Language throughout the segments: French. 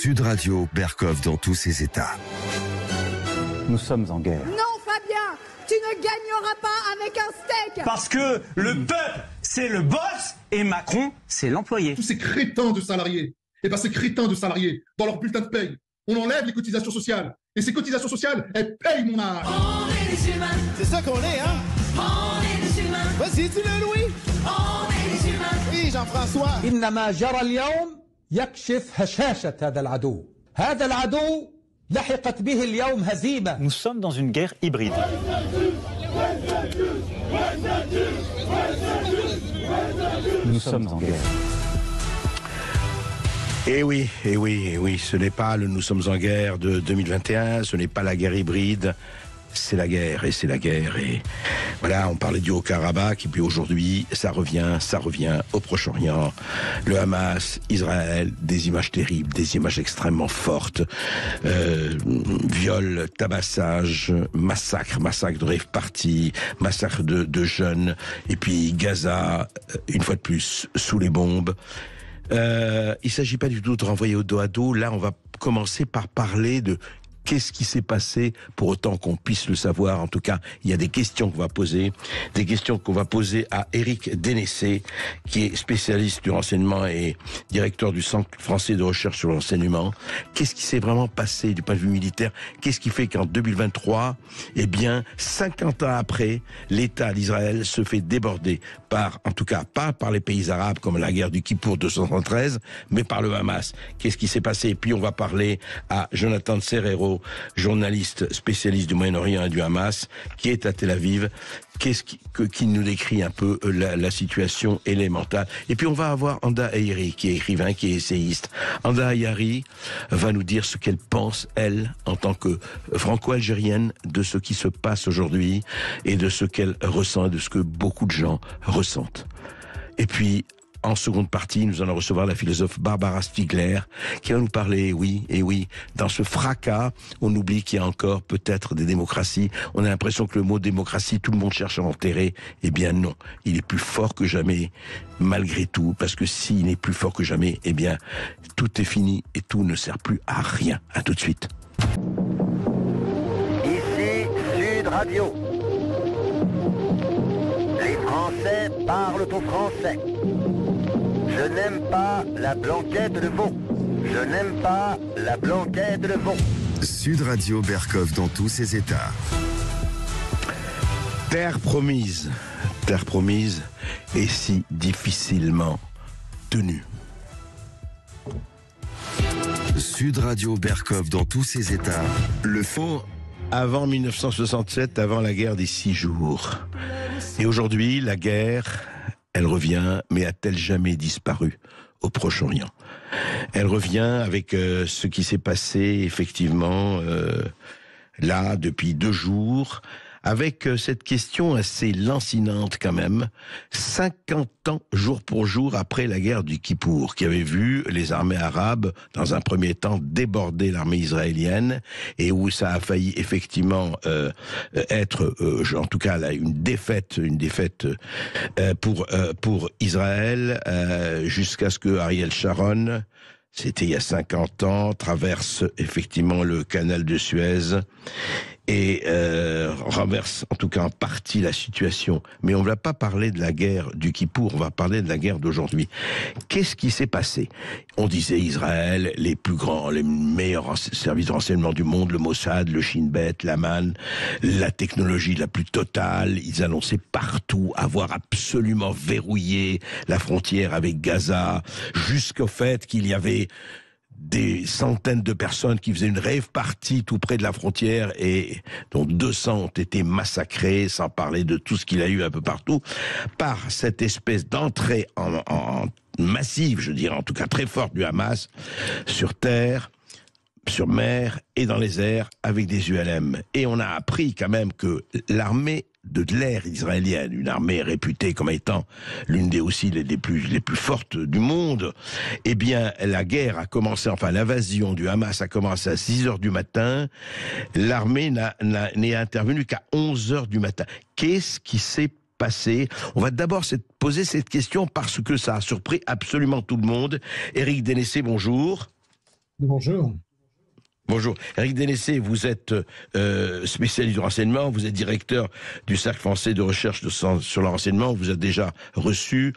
Sud Radio, Berkov dans tous ses états. Nous sommes en guerre. Non, Fabien, tu ne gagneras pas avec un steak. Parce que le peuple, c'est le boss et Macron, c'est l'employé. Tous ces crétins de salariés, ces crétins de salariés, dans leur bulletin de paye, on enlève les cotisations sociales. Et ces cotisations sociales, elles payent mon âge. On est des humains. C'est ça qu'on est, hein? On est des humains. Vas-y, dis-le, Louis. On est des humains. Oui, Jean-François. إنما جرى اليوم يكشف هشاشة هذا العدو. هذا العدو لحقت به اليوم هزيمة. Nous sommes dans une guerre hybride. Nous sommes en guerre. Eh oui, ce n'est pas le Nous sommes en guerre de 2021, ce n'est pas la guerre hybride, c'est la guerre, et voilà, on parlait du Haut-Karabakh, et puis aujourd'hui, ça revient au Proche-Orient, le Hamas, Israël, des images terribles, des images extrêmement fortes, viol, tabassage, massacre de rave party, massacre de jeunes, et puis Gaza, une fois de plus, sous les bombes. Il ne s'agit pas du tout de renvoyer au dos à dos. Là, on va commencer par parler de qu'est-ce qui s'est passé, pour autant qu'on puisse le savoir. En tout cas, il y a des questions qu'on va poser à Éric Dénessé, qui est spécialiste du renseignement et directeur du Centre français de recherche sur l'enseignement. Qu'est-ce qui s'est vraiment passé du point de vue militaire? Qu'est-ce qui fait qu'en 2023, 50 ans après, l'État d'Israël se fait déborder par, en tout cas, pas par les pays arabes comme la guerre du Kippour de 1973, mais par le Hamas. Qu'est-ce qui s'est passé? Et puis on va parler à Jonathan Serrero, journaliste spécialiste du Moyen-Orient et du Hamas, qui est à Tel Aviv, qui nous décrit un peu la situation élémentale. Et puis on va avoir Anda Ayari, qui est écrivain, qui est essayiste. Anda Ayari va nous dire ce qu'elle pense, elle, en tant que franco-algérienne, de ce qui se passe aujourd'hui, et de ce qu'elle ressent, et de ce que beaucoup de gens ressentent. Et puis, en seconde partie, nous allons recevoir la philosophe Barbara Stiegler, qui va nous parler, dans ce fracas, on oublie qu'il y a encore peut-être des démocraties. On a l'impression que le mot démocratie, tout le monde cherche à l'enterrer. Eh bien non, il est plus fort que jamais, malgré tout, parce que s'il n'est plus fort que jamais, tout est fini et tout ne sert plus à rien. À tout de suite. Ici, Sud Radio. Les Français parlent au français. Je n'aime pas la blanquette de veau. Je n'aime pas la blanquette de veau. Sud Radio, Berkov dans tous ses états. Terre promise et si difficilement tenue. Sud Radio, Berkov dans tous ses états. Le fond avant 1967, avant la guerre des 6 jours. Et aujourd'hui, la guerre, elle revient, mais a-t-elle jamais disparu au Proche-Orient? Elle revient avec ce qui s'est passé, effectivement, là, depuis 2 jours, avec cette question assez lancinante quand même, 50 ans jour pour jour après la guerre du Kippour, qui avait vu les armées arabes, dans un premier temps, déborder l'armée israélienne, et où ça a failli effectivement être, en tout cas là, une défaite pour Israël, jusqu'à ce que Ariel Sharon, c'était il y a 50 ans, traverse effectivement le canal de Suez et renverse en tout cas en partie la situation. Mais on ne va pas parler de la guerre du Kippour, on va parler de la guerre d'aujourd'hui. Qu'est-ce qui s'est passé? On disait Israël, les plus grands, les meilleurs services de renseignement du monde, le Mossad, le Shin Bet, l'Aman, la technologie la plus totale. Ils annonçaient partout avoir absolument verrouillé la frontière avec Gaza, jusqu'au fait qu'il y avait des centaines de personnes qui faisaient une rave party tout près de la frontière et dont 200 ont été massacrés, sans parler de tout ce qu'il y a eu un peu partout, par cette espèce d'entrée en massive, je dirais, en tout cas très forte du Hamas, sur terre, sur mer et dans les airs avec des ULM. Et on a appris quand même que l'armée de l'air israélienne, une armée réputée comme étant l'une des aussi les plus fortes du monde, eh bien la guerre a commencé, enfin l'invasion du Hamas a commencé à 6h du matin, l'armée n'est intervenue qu'à 11h du matin. Qu'est-ce qui s'est passé? On va d'abord poser cette question parce que ça a surpris absolument tout le monde. Éric Dénessé, bonjour. Bonjour. Bonjour. Éric Dénessé, vous êtes spécialiste du renseignement, vous êtes directeur du Cercle français de recherche sur le renseignement, vous êtes déjà reçu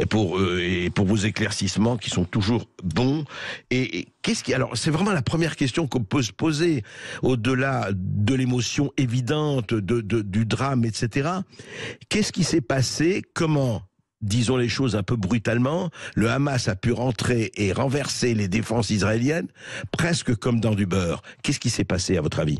pour vos éclaircissements qui sont toujours bons. Et alors, c'est vraiment la première question qu'on peut se poser, au-delà de l'émotion évidente, du drame, etc. Qu'est-ce qui s'est passé? Comment, disons les choses un peu brutalement, le Hamas a pu rentrer et renverser les défenses israéliennes presque comme dans du beurre? Qu'est-ce qui s'est passé à votre avis?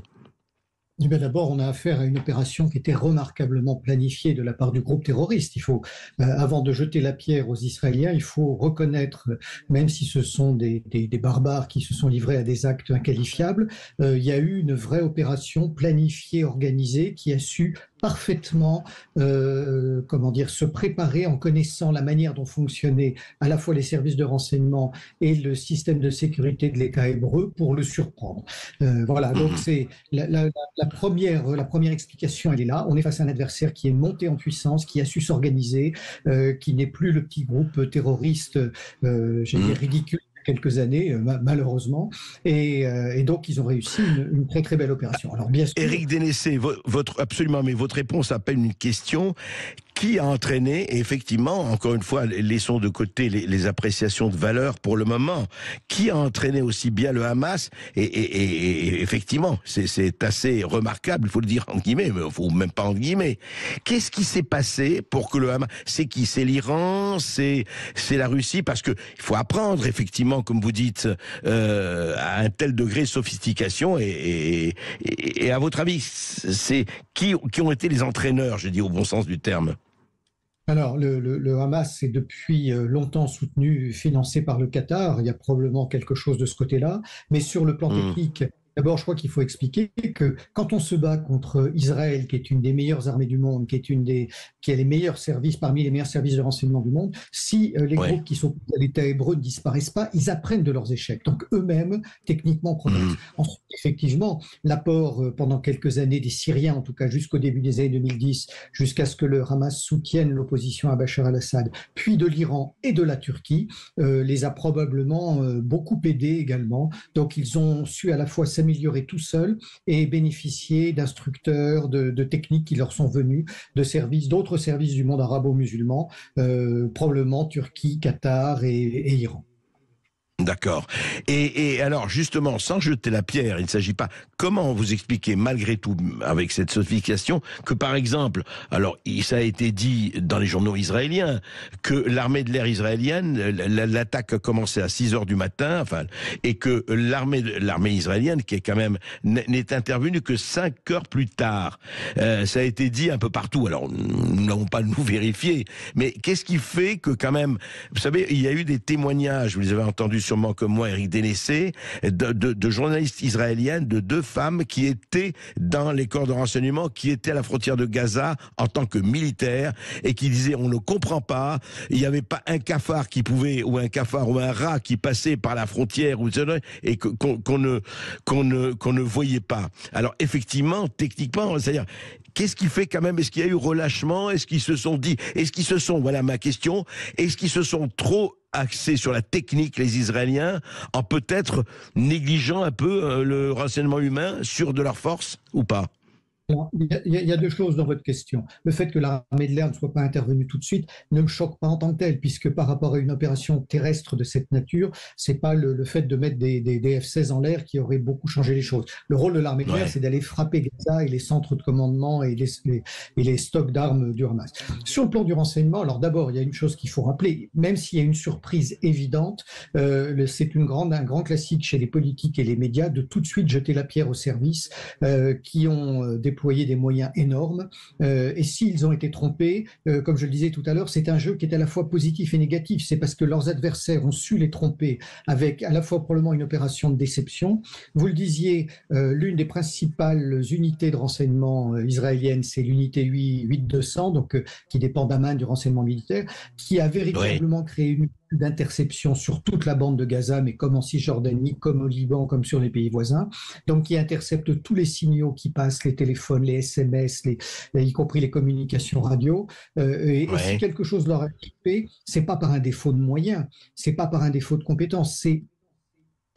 Eh bien, d'abord, on a affaire à une opération qui était remarquablement planifiée de la part du groupe terroriste. Il faut, avant de jeter la pierre aux Israéliens, il faut reconnaître, même si ce sont des barbares qui se sont livrés à des actes inqualifiables, il y a eu une vraie opération planifiée, organisée, qui a su parfaitement se préparer en connaissant la manière dont fonctionnaient à la fois les services de renseignement et le système de sécurité de l'État hébreu pour le surprendre. Voilà, donc c'est la première explication, elle est là. On est face à un adversaire qui est monté en puissance, qui a su s'organiser, qui n'est plus le petit groupe terroriste, ridicule, quelques années, malheureusement, et donc ils ont réussi une très très belle opération. Alors bien sûr, Éric Dénessé, votre réponse appelle une question. Qui a entraîné, et effectivement, encore une fois, laissons de côté les appréciations de valeur pour le moment, qui a entraîné aussi bien le Hamas, et effectivement, c'est assez remarquable, il faut le dire en guillemets, mais il faut même pas en guillemets. Qu'est-ce qui s'est passé pour que le Hamas, c'est qui? C'est l'Iran, c'est la Russie, parce que il faut apprendre, effectivement, comme vous dites, à un tel degré de sophistication, et à votre avis, c'est qui ont été les entraîneurs, je dis au bon sens du terme? Alors, le Hamas est depuis longtemps soutenu, financé par le Qatar. Il y a probablement quelque chose de ce côté-là. Mais sur le plan technique, d'abord, je crois qu'il faut expliquer que quand on se bat contre Israël, qui est une des meilleures armées du monde, qui a les meilleurs services, parmi les meilleurs services de renseignement du monde, si les groupes qui sont à l'État hébreu ne disparaissent pas, ils apprennent de leurs échecs. Donc eux-mêmes, techniquement, progressent. Ensuite, effectivement, l'apport pendant quelques années des Syriens, en tout cas jusqu'au début des années 2010, jusqu'à ce que le Hamas soutienne l'opposition à Bachar al-Assad, puis de l'Iran et de la Turquie, les a probablement beaucoup aidés également. Donc ils ont su à la fois s'améliorer tout seuls et bénéficier d'instructeurs, de techniques qui leur sont venus de services, d'autres services du monde arabo-musulman, probablement Turquie, Qatar et Iran. D'accord. Et alors, justement, sans jeter la pierre, il ne s'agit pas... Comment vous expliquez, malgré tout, avec cette sophistication, que par exemple, alors, ça a été dit dans les journaux israéliens, que l'armée de l'air israélienne, l'attaque a commencé à 6 heures du matin, et que l'armée israélienne, qui est quand même, n'est intervenue que 5 heures plus tard. Ça a été dit un peu partout. Alors, nous n'avons pas nous vérifié. Mais qu'est-ce qui fait que quand même, vous savez, il y a eu des témoignages, vous les avez entendus sûrement comme moi, Éric Dénessé, de journalistes israéliennes, de 2 femmes qui étaient dans les corps de renseignement, qui étaient à la frontière de Gaza en tant que militaires, et qui disaient on ne comprend pas, il n'y avait pas un cafard qui pouvait, ou un cafard ou un rat qui passait par la frontière, et qu'on ne voyait pas. Alors effectivement, techniquement, c'est-à-dire, qu'est-ce qui fait quand même, est-ce qu'il y a eu relâchement, est-ce qu'ils se sont dit, voilà ma question, est-ce qu'ils se sont trop axés sur la technique, les Israéliens, en peut-être négligeant un peu le renseignement humain sur de leur force, ou pas? Alors, il y a 2 choses dans votre question. Le fait que l'armée de l'air ne soit pas intervenue tout de suite ne me choque pas en tant que tel, puisque par rapport à une opération terrestre de cette nature, c'est pas le fait de mettre des F-16 en l'air qui aurait beaucoup changé les choses. Le rôle de l'armée de l'air, c'est d'aller frapper Gaza et les centres de commandement et les stocks d'armes du Hamas. Sur le plan du renseignement, alors d'abord, il y a une chose qu'il faut rappeler, même s'il y a une surprise évidente, c'est un grand classique chez les politiques et les médias de tout de suite jeter la pierre aux services qui ont déployer des moyens énormes. Et s'ils ont été trompés, comme je le disais tout à l'heure, c'est un jeu qui est à la fois positif et négatif. C'est parce que leurs adversaires ont su les tromper avec à la fois probablement une opération de déception. Vous le disiez, l'une des principales unités de renseignement israéliennes, c'est l'unité 8200, donc qui dépend d'Amman, du renseignement militaire, qui a véritablement créé une d'interception sur toute la bande de Gaza, mais comme en Cisjordanie, comme au Liban, comme sur les pays voisins, donc qui intercepte tous les signaux qui passent, les téléphones, les SMS, y compris les communications radio. Et si quelque chose leur a échappé, c'est pas par un défaut de moyens, c'est pas par un défaut de compétences, c'est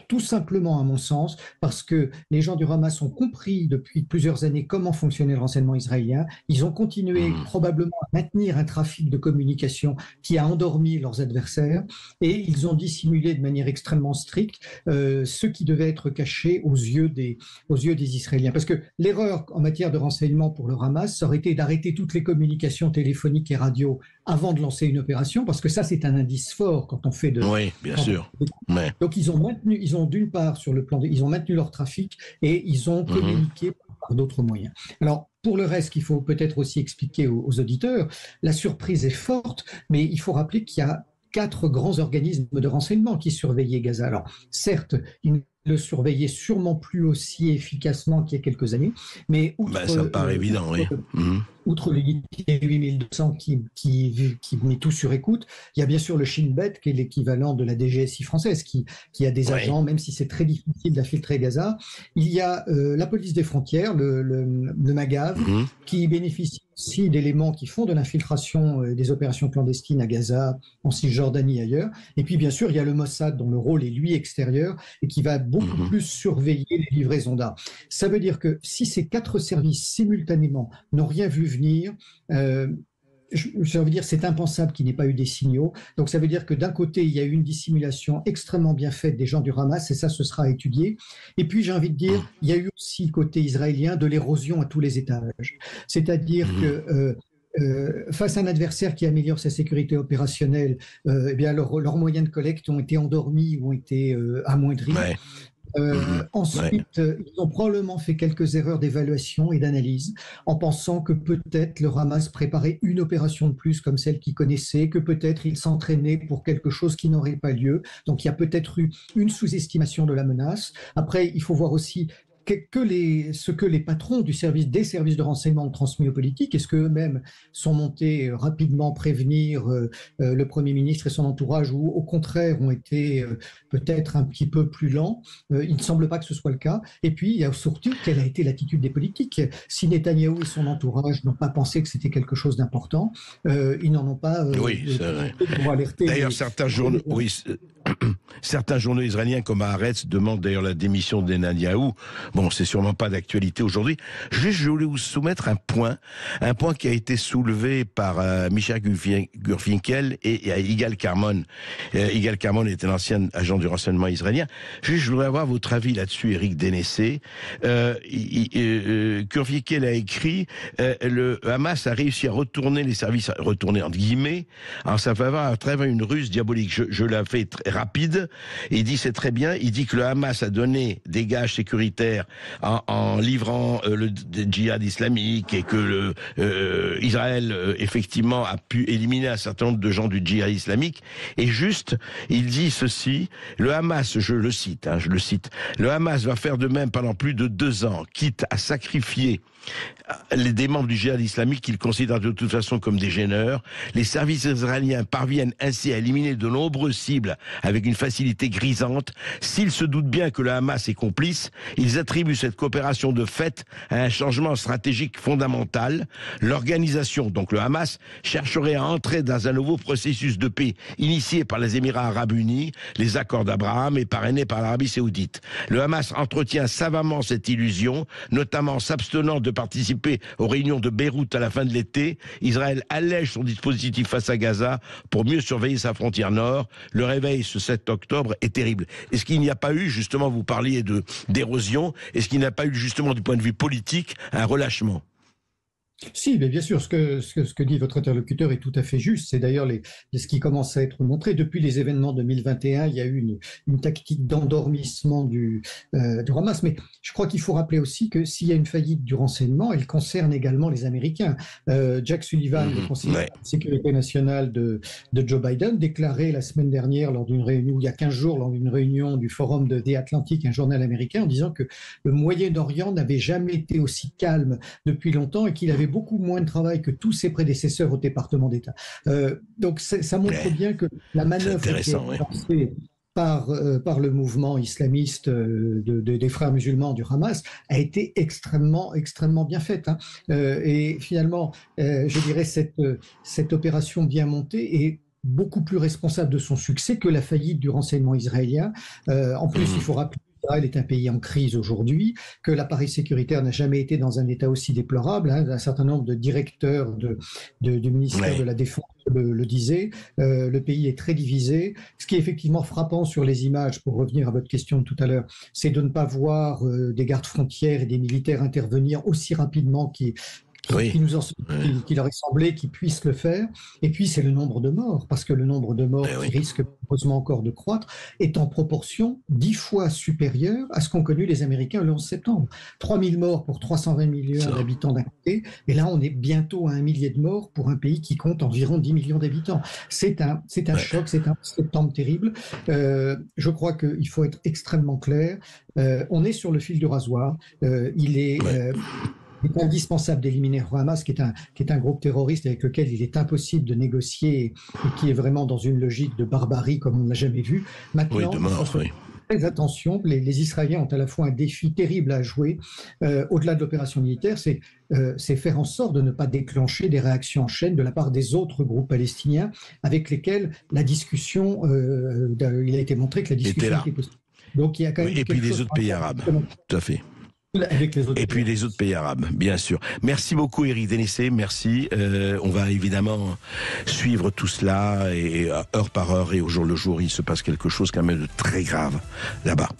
Tout simplement, à mon sens, parce que les gens du Hamas ont compris depuis plusieurs années comment fonctionnait le renseignement israélien. Ils ont continué probablement à maintenir un trafic de communication qui a endormi leurs adversaires et ils ont dissimulé de manière extrêmement stricte ce qui devait être caché aux yeux des Israéliens. Parce que l'erreur en matière de renseignement pour le Hamas, ça aurait été d'arrêter toutes les communications téléphoniques et radio avant de lancer une opération, parce que ça, c'est un indice fort quand on fait de... Oui, bien sûr. Ouais. Donc, ils ont d'une part, sur le plan ils ont maintenu leur trafic et ils ont communiqué par d'autres moyens. Alors, pour le reste, qu'il faut peut-être aussi expliquer aux auditeurs, la surprise est forte, mais il faut rappeler qu'il y a 4 grands organismes de renseignement qui surveillaient Gaza. Alors, certes, ils ne le surveillaient sûrement plus aussi efficacement qu'il y a quelques années, mais outre, ça me paraît évident, oui. Outre les 8200 qui met tout sur écoute, il y a bien sûr le Shin Bet, qui est l'équivalent de la DGSI française, qui a des agents, même si c'est très difficile d'infiltrer Gaza. Il y a la police des frontières, le MAGAV, qui bénéficie aussi d'éléments qui font de l'infiltration des opérations clandestines à Gaza, en Cisjordanie et ailleurs. Et puis bien sûr, il y a le Mossad, dont le rôle est lui extérieur et qui va beaucoup plus surveiller les livraisons d'armes. Ça veut dire que si ces 4 services simultanément n'ont rien vu venir, ça veut dire c'est impensable qu'il n'y ait pas eu des signaux. Donc ça veut dire que d'un côté, il y a eu une dissimulation extrêmement bien faite des gens du Hamas, et ça, ce sera étudié. Et puis, j'ai envie de dire, il y a eu aussi, côté israélien, de l'érosion à tous les étages. C'est-à-dire que face à un adversaire qui améliore sa sécurité opérationnelle, eh bien leurs moyens de collecte ont été endormis ou ont été amoindris. Ensuite, ils ont probablement fait quelques erreurs d'évaluation et d'analyse en pensant que peut-être le Hamas préparait une opération de plus comme celle qu'ils connaissaient, que peut-être ils s'entraînaient pour quelque chose qui n'aurait pas lieu. Donc il y a peut-être eu une sous-estimation de la menace. Après, il faut voir aussi ce que les patrons des services de renseignement ont transmis aux politiques. Est-ce qu'eux-mêmes sont montés rapidement prévenir le Premier ministre et son entourage, ou au contraire ont été peut-être un petit peu plus lents? Il ne semble pas que ce soit le cas. Et puis, il y a surtout quelle a été l'attitude des politiques. Si Netanyahou et son entourage n'ont pas pensé que c'était quelque chose d'important, ils n'en ont pas pour alerter. D'ailleurs, certains journaux israéliens comme Haaretz demandent d'ailleurs la démission de Netanyahou. Bon, c'est sûrement pas d'actualité aujourd'hui. Je voulais vous soumettre un point qui a été soulevé par Michel Gurfinkel et Yigal Carmon. Yigal Carmon était l'ancien agent du renseignement israélien. Je voudrais avoir votre avis là-dessus, Éric Dénessé. Gurfinkel a écrit le Hamas a réussi à retourner les services, retourner entre guillemets, en sa faveur à travers une ruse diabolique. Je la fais très rapide. Il dit c'est très bien. Il dit que le Hamas a donné des gages sécuritaires en livrant le djihad islamique, et que Israël effectivement a pu éliminer un certain nombre de gens du djihad islamique. Et juste, il dit ceci: le Hamas, je le cite, le Hamas va faire de même pendant plus de 2 ans, quitte à sacrifier des membres du djihad islamique qu'il considère de toute façon comme des gêneurs. Les services israéliens parviennent ainsi à éliminer de nombreuses cibles avec une facilité grisante. S'ils se doutent bien que le Hamas est complice, ils attribuent cette coopération de fait à un changement stratégique fondamental. L'organisation, donc le Hamas, chercherait à entrer dans un nouveau processus de paix initié par les Émirats arabes unis, les accords d'Abraham, et parrainé par l'Arabie saoudite. Le Hamas entretient savamment cette illusion, notamment en s'abstenant de participer aux réunions de Beyrouth à la fin de l'été. Israël allège son dispositif face à Gaza pour mieux surveiller sa frontière nord. Le réveil ce 7 octobre est terrible. Est-ce qu'il n'y a pas eu, justement, vous parliez d'érosion, est-ce qu'il n'y a pas eu justement du point de vue politique un relâchement ? Si, mais bien sûr, ce que dit votre interlocuteur est tout à fait juste. C'est d'ailleurs ce qui commence à être montré. Depuis les événements 2021, il y a eu une tactique d'endormissement du Hamas. Mais je crois qu'il faut rappeler aussi que s'il y a une faillite du renseignement, elle concerne également les Américains. Jack Sullivan, le conseiller de la sécurité nationale de Joe Biden, déclarait la semaine dernière, lors d'une réunion, il y a 15 jours, lors d'une réunion du Forum de The Atlantic, un journal américain, en disant que le Moyen-Orient n'avait jamais été aussi calme depuis longtemps et qu'il avait beaucoup moins de travail que tous ses prédécesseurs au département d'État. Donc ça montre bien que la manœuvre qui est lancée par le mouvement islamiste des frères musulmans du Hamas a été extrêmement bien faite. Et finalement, je dirais cette opération bien montée est beaucoup plus responsable de son succès que la faillite du renseignement israélien. En plus, il faut rappeler qu'Israël est un pays en crise aujourd'hui, que l'appareil sécuritaire n'a jamais été dans un état aussi déplorable. Un certain nombre de directeurs du ministère de la Défense le disaient. Le pays est très divisé. Ce qui est effectivement frappant sur les images, pour revenir à votre question de tout à l'heure, c'est de ne pas voir des gardes frontières et des militaires intervenir aussi rapidement qu'il leur est semblé qu'ils puissent le faire. Et puis, c'est le nombre de morts, parce que le nombre de morts qui risque heureusement encore de croître est en proportion 10 fois supérieur à ce qu'ont connu les Américains le 11 septembre. 3000 morts pour 320 millions d'habitants d'un côté, et là, on est bientôt à 1 millier de morts pour un pays qui compte environ 10 millions d'habitants. C'est un choc, c'est un septembre terrible. Je crois qu'il faut être extrêmement clair. On est sur le fil du rasoir. Il est indispensable d'éliminer Hamas, qui est un groupe terroriste avec lequel il est impossible de négocier et qui est vraiment dans une logique de barbarie comme on ne l'a jamais vu. Maintenant, très attention, les Israéliens ont à la fois un défi terrible à jouer, au-delà de l'opération militaire, c'est faire en sorte de ne pas déclencher des réactions en chaîne de la part des autres groupes palestiniens avec lesquels la discussion, il a été montré que la discussion était possible. Donc il y a quand même et puis les autres pays arabes, tout à fait. Et puis les autres pays arabes, bien sûr. Merci beaucoup Éric Dénessé, merci. On va évidemment suivre tout cela et heure par heure et au jour le jour, il se passe quelque chose quand même de très grave là-bas.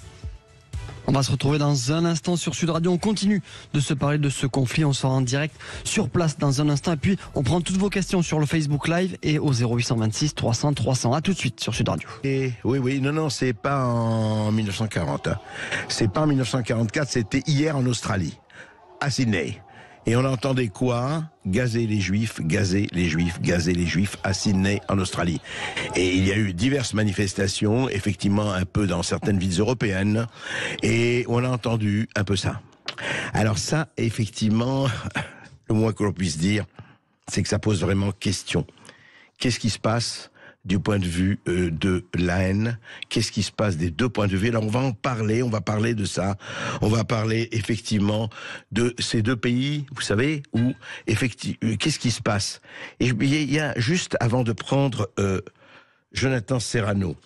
On va se retrouver dans un instant sur Sud Radio. On continue de se parler de ce conflit. On sera en direct sur place dans un instant. Et puis, on prend toutes vos questions sur le Facebook Live et au 0826 300 300. À tout de suite sur Sud Radio. Et non, c'est pas en 1940. C'est pas en 1944, c'était hier en Australie, à Sydney. Et on entendait quoi? Gazer les Juifs, gazer les Juifs, gazer les Juifs à Sydney, en Australie. Et il y a eu diverses manifestations, effectivement un peu dans certaines villes européennes, et on a entendu un peu ça. Alors ça, effectivement, le moins que l'on puisse dire, c'est que ça pose vraiment question. Qu'est-ce qui se passe du point de vue de la haine? Qu'est-ce qui se passe des deux points de vue? Alors on va en parler, on va parler de ça, on va parler effectivement de ces deux pays, vous savez, où effectivement, qu'est-ce qui se passe? Et il y a juste avant de prendre Jonathan Serrano,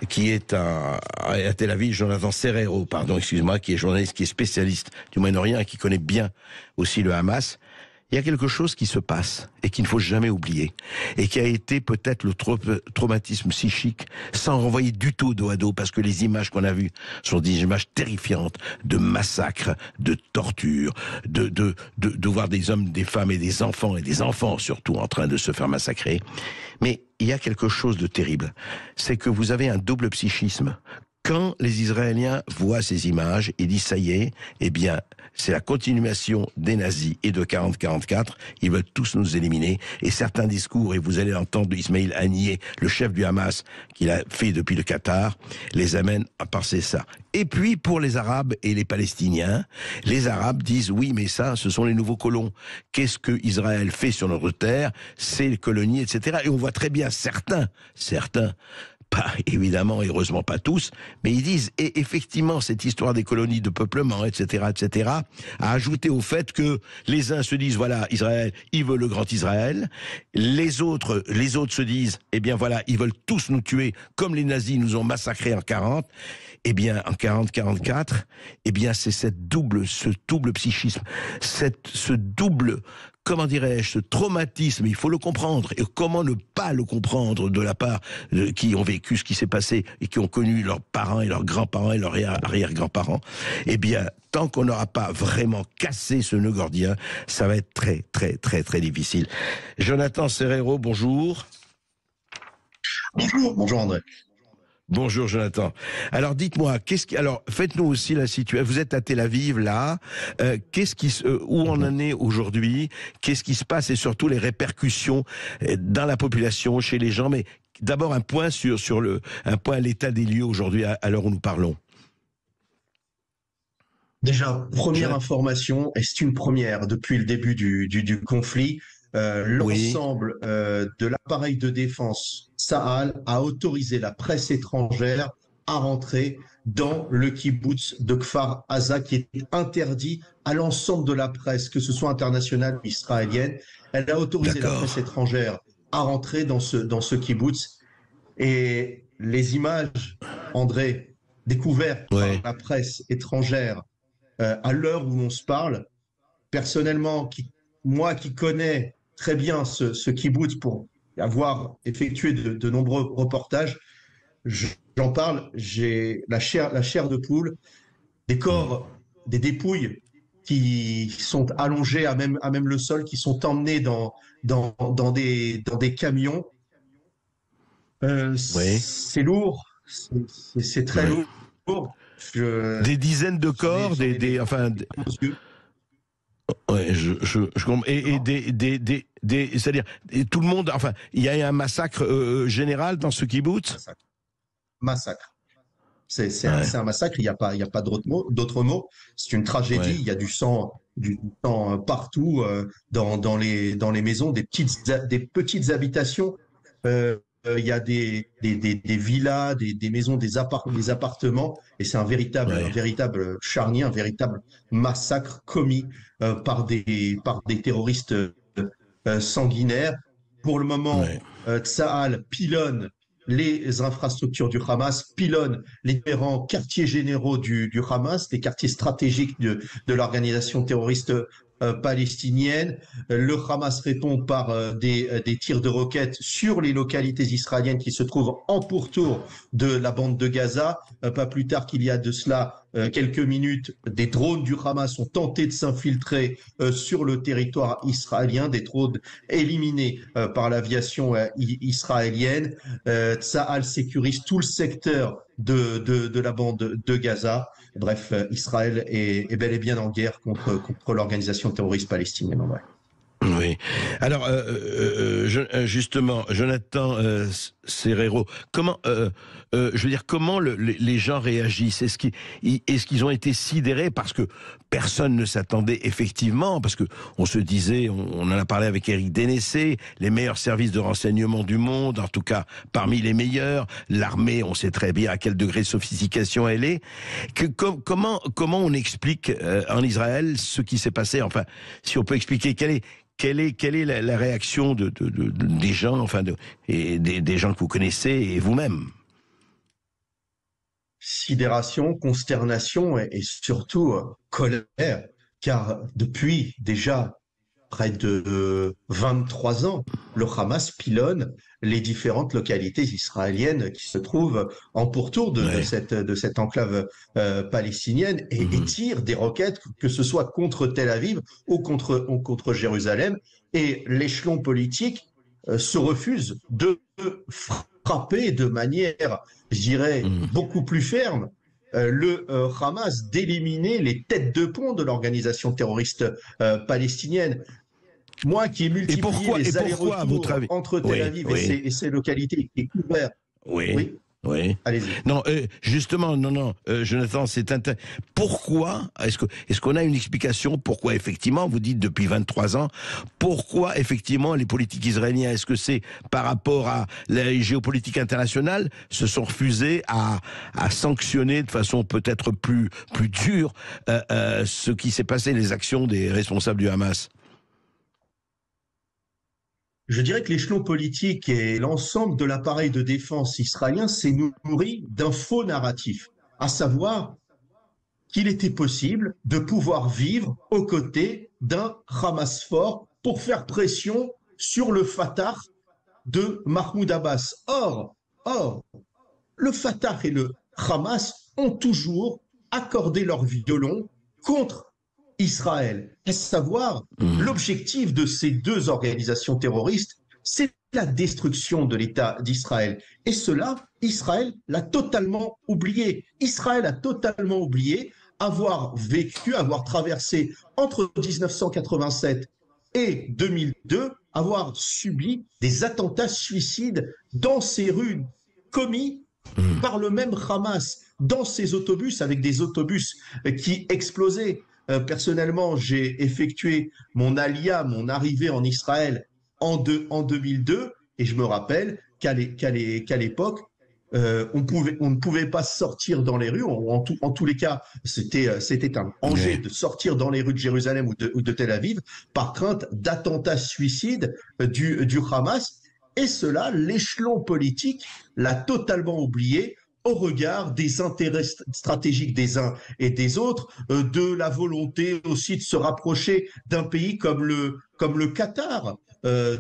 qui est à Tel Aviv, Jonathan Serrero, pardon, excuse-moi, qui est journaliste, qui est spécialiste du Moyen-Orient et qui connaît bien aussi le Hamas. Il y a quelque chose qui se passe et qu'il ne faut jamais oublier et qui a été peut-être le traumatisme psychique sans renvoyer du tout dos à dos, parce que les images qu'on a vues sont des images terrifiantes de massacres, de tortures, de voir des hommes, des femmes et des enfants surtout en train de se faire massacrer. Mais il y a quelque chose de terrible, c'est que vous avez un double psychisme. Quand les Israéliens voient ces images, ils disent ça y est, eh bien, c'est la continuation des nazis et de 40-44. Ils veulent tous nous éliminer. Et certains discours, et vous allez l'entendre de Ismail Haniyeh, le chef du Hamas, qu'il a fait depuis le Qatar, les amènent à penser ça. Et puis, pour les Arabes et les Palestiniens, les Arabes disent oui, mais ça, ce sont les nouveaux colons. Qu'est-ce que Israël fait sur notre terre? C'est les colonies, etc. Et on voit très bien certains, pas évidemment, heureusement pas tous, mais ils disent, et effectivement, cette histoire des colonies de peuplement, etc., a ajouté au fait que les uns se disent, voilà, Israël, il veut le grand Israël, les autres se disent, eh bien voilà, ils veulent tous nous tuer, comme les nazis nous ont massacrés en 40, eh bien, en 40-44, eh bien, c'est ce double psychisme, ce double, comment dirais-je, ce traumatisme, il faut le comprendre. Et comment ne pas le comprendre de la part de qui ont vécu ce qui s'est passé et qui ont connu leurs parents et leurs grands-parents et leurs arrière-grands-parents. Eh bien, tant qu'on n'aura pas vraiment cassé ce nœud gordien, ça va être très, très, très, très difficile. Jonathan Serrero, bonjour. Bonjour André. Bonjour Jonathan. Alors dites-moi, faites-nous aussi la situation. Vous êtes à Tel Aviv là. Où on en est aujourd'hui? Qu'est-ce qui se passe et surtout les répercussions dans la population, chez les gens? Mais d'abord un point sur l'état des lieux aujourd'hui à l'heure où nous parlons. Déjà, première information, et c'est une première depuis le début du conflit. L'ensemble de l'appareil de défense Tsahal a autorisé la presse étrangère à rentrer dans le kibboutz de Kfar Aza, qui est interdit à l'ensemble de la presse, que ce soit internationale ou israélienne. Elle a autorisé la presse étrangère à rentrer dans ce kibbutz. Et les images, André, découvertes par la presse étrangère à l'heure où l'on se parle, personnellement, moi qui connais très bien ce kibbutz pour avoir effectué de nombreux reportages, j'en parle, j'ai la chair de poule, des corps, des dépouilles qui sont allongés à même le sol, qui sont emmenés dans des camions. C'est lourd, c'est très lourd. Des dizaines de corps, ouais, je comprends. Et c'est-à-dire, tout le monde, enfin, il y a un massacre général dans ce kibbutz. Massacre. C'est un massacre. Il n'y a pas d'autres mots. C'est une tragédie. Il y a du sang partout dans les maisons, des petites habitations. Il y a des villas, des maisons, des appartements, et c'est un véritable charnier, un véritable massacre commis par des terroristes sanguinaires. Pour le moment, Tsahal pilonne les infrastructures du Hamas, pilonne les différents quartiers généraux du Hamas, les quartiers stratégiques de l'organisation terroriste palestinienne. Le Hamas répond par des tirs de roquettes sur les localités israéliennes qui se trouvent en pourtour de la bande de Gaza. Pas plus tard qu'il y a de cela quelques minutes, des drones du Hamas ont tenté de s'infiltrer sur le territoire israélien, des drones éliminés par l'aviation israélienne. Tsahal sécurise tout le secteur de la bande de Gaza. Bref, Israël est bel et bien en guerre contre l'organisation terroriste palestinienne, en vrai. Oui. Alors, justement, Jonathan Serrero, comment, je veux dire, comment les gens réagissent? Est-ce qu'ils ont été sidérés parce que personne ne s'attendait effectivement, parce que on se disait, on en a parlé avec Éric Dénessé, les meilleurs services de renseignement du monde, en tout cas parmi les meilleurs, l'armée, on sait très bien à quel degré de sophistication elle est. Comment on explique en Israël ce qui s'est passé? Enfin, si on peut expliquer quelle est la réaction des gens, enfin des gens que vous connaissez et vous-même? Sidération, consternation et surtout colère, car depuis déjà près de 23 ans, le Hamas pilonne les différentes localités israéliennes qui se trouvent en pourtour de cette enclave palestinienne et tire des roquettes, que ce soit contre Tel Aviv ou contre Jérusalem. Et l'échelon politique se refuse de frapper de manière, je dirais, beaucoup plus ferme le Hamas, d'éliminer les têtes de pont de l'organisation terroriste palestinienne. Moi qui ai multiplié les allers-retours entre Tel Aviv et ces localités et couvert. Oui. Allez-y. Non, justement, Jonathan, pourquoi, est-ce qu'on a une explication pourquoi effectivement, vous dites depuis 23 ans, pourquoi effectivement les politiques israéliens, est-ce que c'est par rapport à la géopolitique internationale, se sont refusés à sanctionner de façon peut-être plus dure ce qui s'est passé, les actions des responsables du Hamas? Je dirais que l'échelon politique et l'ensemble de l'appareil de défense israélien s'est nourri d'un faux narratif, à savoir qu'il était possible de pouvoir vivre aux côtés d'un Hamas fort pour faire pression sur le Fatah de Mahmoud Abbas. Or, le Fatah et le Hamas ont toujours accordé leur violon contre Israël. À savoir, l'objectif de ces deux organisations terroristes, c'est la destruction de l'État d'Israël. Et cela, Israël l'a totalement oublié. Israël a totalement oublié avoir traversé entre 1987 et 2002, avoir subi des attentats suicides dans ces rues commis par le même Hamas, dans ces autobus, avec des autobus qui explosaient. Personnellement, j'ai effectué mon arrivée en Israël en 2002, et je me rappelle qu'à l'époque, on ne pouvait pas sortir dans les rues. En tous les cas, c'était un danger de sortir dans les rues de Jérusalem ou de Tel Aviv par crainte d'attentats suicides du Hamas. Et cela, l'échelon politique l'a totalement oublié au regard des intérêts stratégiques des uns et des autres, de la volonté aussi de se rapprocher d'un pays comme le Qatar,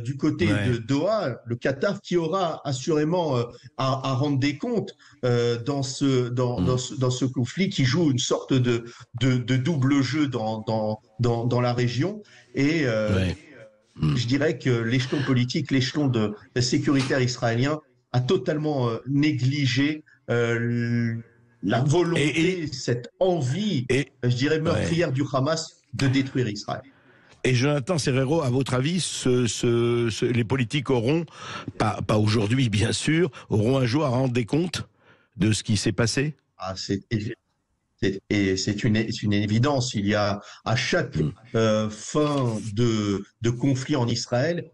du côté de Doha, le Qatar qui aura assurément à rendre des comptes dans ce conflit, qui joue une sorte de double jeu dans la région. Et je dirais que l'échelon politique, l'échelon sécuritaire israélien a totalement négligé la volonté, cette envie, je dirais meurtrière du Hamas de détruire Israël. Et Jonathan Serrero, à votre avis, les politiques auront, pas aujourd'hui bien sûr, auront un jour à rendre des comptes de ce qui s'est passé? C'est une évidence. Il y a à chaque fin de conflit en Israël,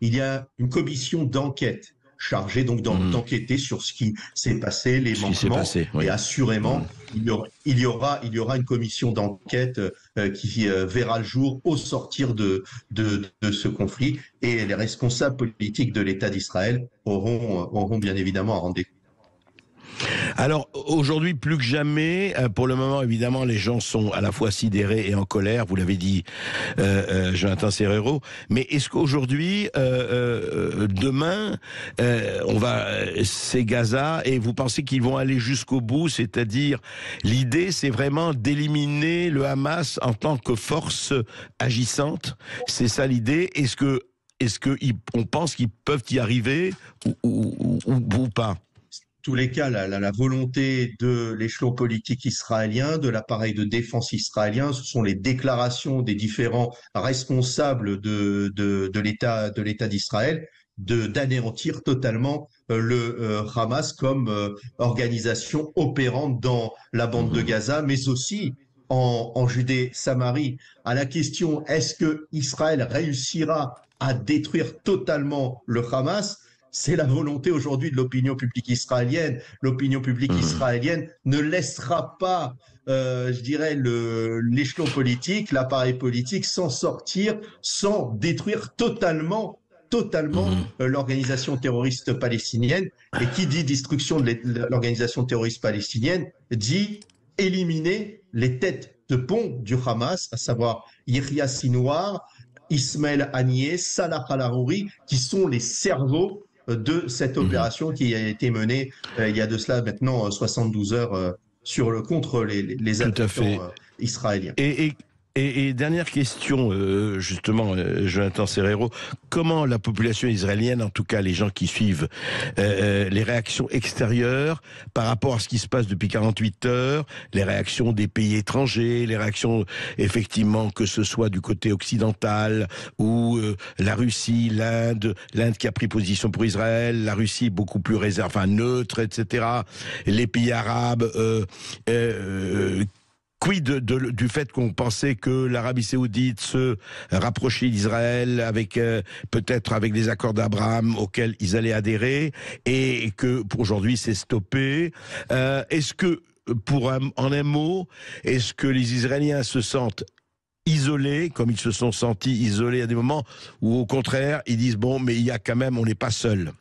il y a une commission d'enquête chargée donc d'enquêter sur ce qui s'est passé, les manquements, et assurément il y aura une commission d'enquête qui verra le jour au sortir de ce conflit, et les responsables politiques de l'État d'Israël auront bien évidemment à rendre des comptes. Alors aujourd'hui, plus que jamais, pour le moment, évidemment, les gens sont à la fois sidérés et en colère, vous l'avez dit, Jonathan Serrero, mais est-ce qu'aujourd'hui, demain, c'est Gaza, et vous pensez qu'ils vont aller jusqu'au bout, c'est-à-dire, l'idée, c'est vraiment d'éliminer le Hamas en tant que force agissante, c'est ça l'idée? Est-ce qu'on pense qu'ils peuvent y arriver ou pas? Tous les cas, la volonté de l'échelon politique israélien, de l'appareil de défense israélien, ce sont les déclarations des différents responsables de l'État d'Israël d'anéantir totalement le Hamas comme organisation opérante dans la bande de Gaza, mais aussi en Judée-Samarie. À la question, est-ce que Israël réussira à détruire totalement le Hamas? C'est la volonté aujourd'hui de l'opinion publique israélienne. L'opinion publique israélienne ne laissera pas, je dirais, l'échelon politique, l'appareil politique s'en sortir sans détruire totalement l'organisation terroriste palestinienne. Et qui dit destruction de l'organisation terroriste palestinienne dit éliminer les têtes de pont du Hamas, à savoir Yahya Sinwar, Ismaël Haniyeh, Salah al-Harouri, qui sont les cerveaux de cette opération qui a été menée il y a de cela maintenant 72 heures contre les attaquants israéliens. Et dernière question, justement, Jonathan Serrero, comment la population israélienne, en tout cas les gens qui suivent les réactions extérieures par rapport à ce qui se passe depuis 48 heures, les réactions des pays étrangers, les réactions effectivement que ce soit du côté occidental ou la Russie, l'Inde qui a pris position pour Israël, la Russie beaucoup plus neutre, etc., les pays arabes, quid du fait qu'on pensait que l'Arabie Saoudite se rapprochait d'Israël peut-être avec les accords d'Abraham auxquels ils allaient adhérer, et que aujourd'hui c'est stoppé. Est-ce que, en un mot, est-ce que les Israéliens se sentent isolés, comme ils se sont sentis isolés à des moments, ou au contraire ils disent bon, mais il y a quand même, on n'est pas seul?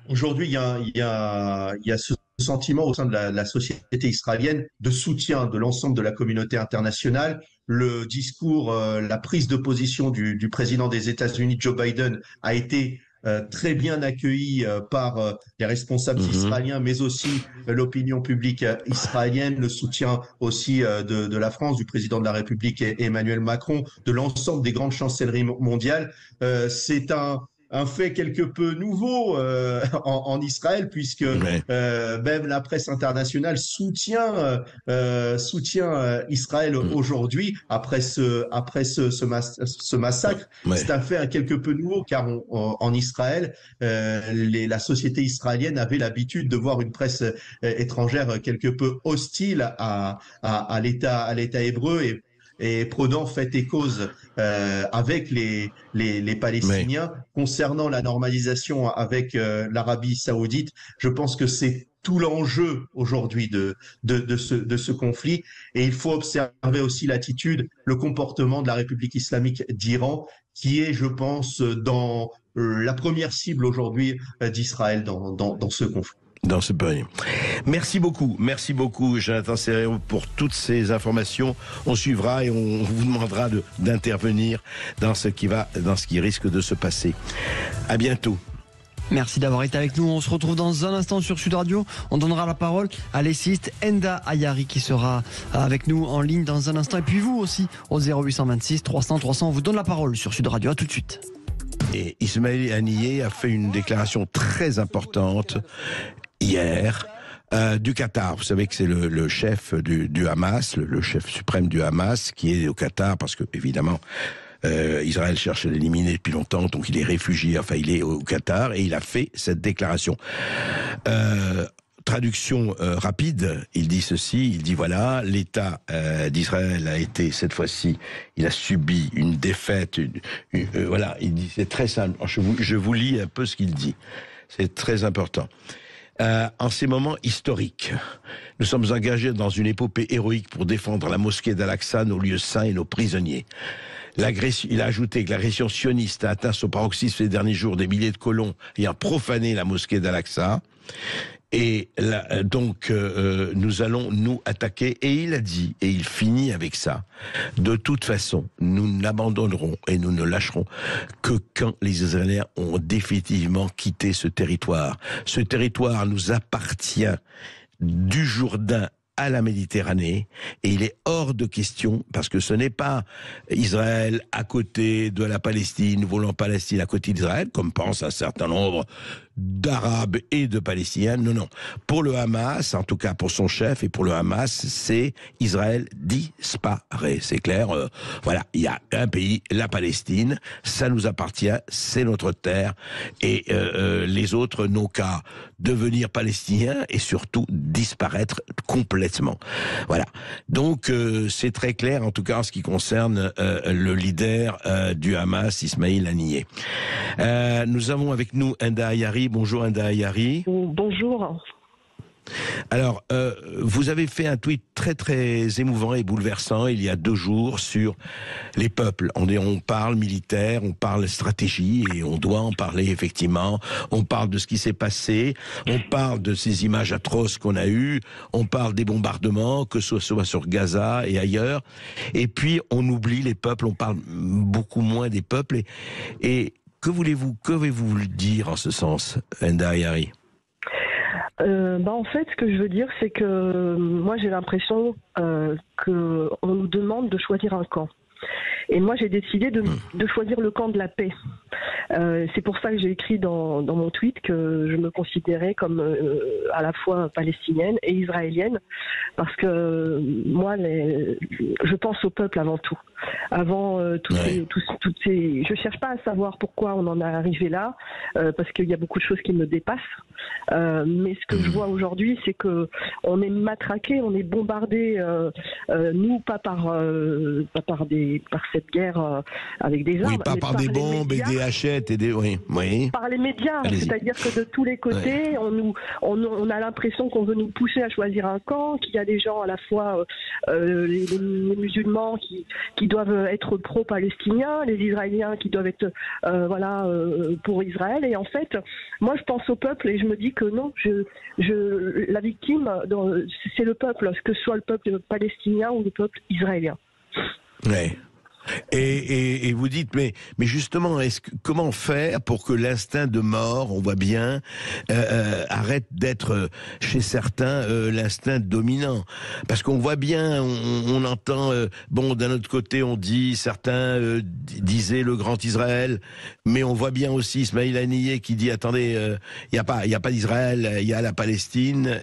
Aujourd'hui, il y a ce sentiment au sein de la société israélienne de soutien de l'ensemble de la communauté internationale. Le discours, la prise de position du président des États-Unis, Joe Biden, a été très bien accueilli par les responsables israéliens, mais aussi l'opinion publique israélienne, le soutien aussi de la France, du président de la République Emmanuel Macron, de l'ensemble des grandes chancelleries mondiales. C'est un fait quelque peu nouveau en Israël, puisque même la presse internationale soutient Israël aujourd'hui après ce massacre. C'est un fait quelque peu nouveau, car en Israël, la société israélienne avait l'habitude de voir une presse étrangère quelque peu hostile à l'État hébreu, et prenant fait et cause avec les Palestiniens. Concernant la normalisation avec l'Arabie Saoudite, je pense que c'est tout l'enjeu aujourd'hui de ce conflit. Et il faut observer aussi l'attitude, le comportement de la République islamique d'Iran, qui est, je pense, dans la première cible aujourd'hui d'Israël dans ce conflit. Dans ce pays. Merci beaucoup, Jonathan Serrero, pour toutes ces informations. On suivra et on vous demandera d'intervenir dans ce qui risque de se passer. À bientôt. Merci d'avoir été avec nous. On se retrouve dans un instant sur Sud Radio. On donnera la parole à l'essayiste Enda Ayari qui sera avec nous en ligne dans un instant. Et puis vous aussi au 0826 300 300. On vous donne la parole sur Sud Radio. À tout de suite. Et Ismail Haniyeh a fait une déclaration très importante hier du Qatar. Vous savez que c'est le chef du Hamas, le chef suprême du Hamas, qui est au Qatar parce que, évidemment, Israël cherche à l'éliminer depuis longtemps, donc il est réfugié, enfin il est au Qatar, et il a fait cette déclaration. Traduction rapide, il dit ceci, il dit voilà, l'État d'Israël a été, cette fois-ci, il a subi une défaite, voilà, il dit, c'est très simple, je vous lis un peu ce qu'il dit, c'est très important. En ces moments historiques, nous sommes engagés dans une épopée héroïque pour défendre la mosquée d'Al-Aqsa, nos lieux saints et nos prisonniers. Il a ajouté que l'agression sioniste a atteint son paroxysme ces derniers jours, des milliers de colons ayant profané la mosquée d'Al-Aqsa. Et là, donc, nous allons nous attaquer. Et il a dit, et il finit avec ça, de toute façon, nous n'abandonnerons et nous ne lâcherons que quand les Israéliens ont définitivement quitté ce territoire. Ce territoire nous appartient du Jourdain à la Méditerranée, et il est hors de question, parce que ce n'est pas Israël à côté de la Palestine, volant Palestine à côté d'Israël, comme pense un certain nombre d'Arabes et de Palestiniens. Non, non. Pour le Hamas, en tout cas pour son chef et pour le Hamas, c'est Israël disparaît. C'est clair. Voilà, il y a un pays, la Palestine, ça nous appartient, c'est notre terre, et les autres n'ont qu'à devenir palestiniens et surtout disparaître complètement. Voilà. Donc c'est très clair, en tout cas en ce qui concerne le leader du Hamas, Ismail Haniyeh. Nous avons avec nous Enda Ayari. Bonjour Enda Ayari. Bonjour. Alors, vous avez fait un tweet très très émouvant et bouleversant il y a 2 jours sur les peuples. On parle militaire, on parle stratégie et on doit en parler effectivement. On parle de ce qui s'est passé, on parle de ces images atroces qu'on a eues, on parle des bombardements, que ce soit sur Gaza et ailleurs. Et puis on oublie les peuples, on parle beaucoup moins des peuples. Et que voulez-vous dire en ce sens, Enda Ayari? En fait, ce que je veux dire, c'est que moi, j'ai l'impression qu'on nous demande de choisir un camp. Et moi, j'ai décidé de choisir le camp de la paix. C'est pour ça que j'ai écrit dans mon tweet que je me considérais comme à la fois palestinienne et israélienne, parce que moi, je pense au peuple avant tout. Avant toutes ces... Je cherche pas à savoir pourquoi on en est arrivé là, parce qu'il y a beaucoup de choses qui me dépassent. Mais ce que je vois aujourd'hui, c'est que on est matraqué, on est bombardé, nous pas par cette guerre avec des armes, oui, pas par des bombes et des hachettes et des par les médias, c'est-à-dire que de tous les côtés, on a l'impression qu'on veut nous pousser à choisir un camp, qu'il y a des gens à la fois les musulmans qui doivent être pro-palestiniens, les Israéliens qui doivent être pour Israël, et en fait, moi je pense au peuple et je me dis que non, la victime, c'est le peuple, que ce soit le peuple palestinien ou le peuple israélien. Ouais. Et vous dites, mais justement, comment faire pour que l'instinct de mort, on voit bien, arrête d'être chez certains l'instinct dominant? Parce qu'on voit bien, on entend, d'un autre côté, on dit, certains disaient le grand Israël, mais on voit bien aussi Ismail Haniyeh qui dit, attendez, il y a pas d'Israël, il y a la Palestine,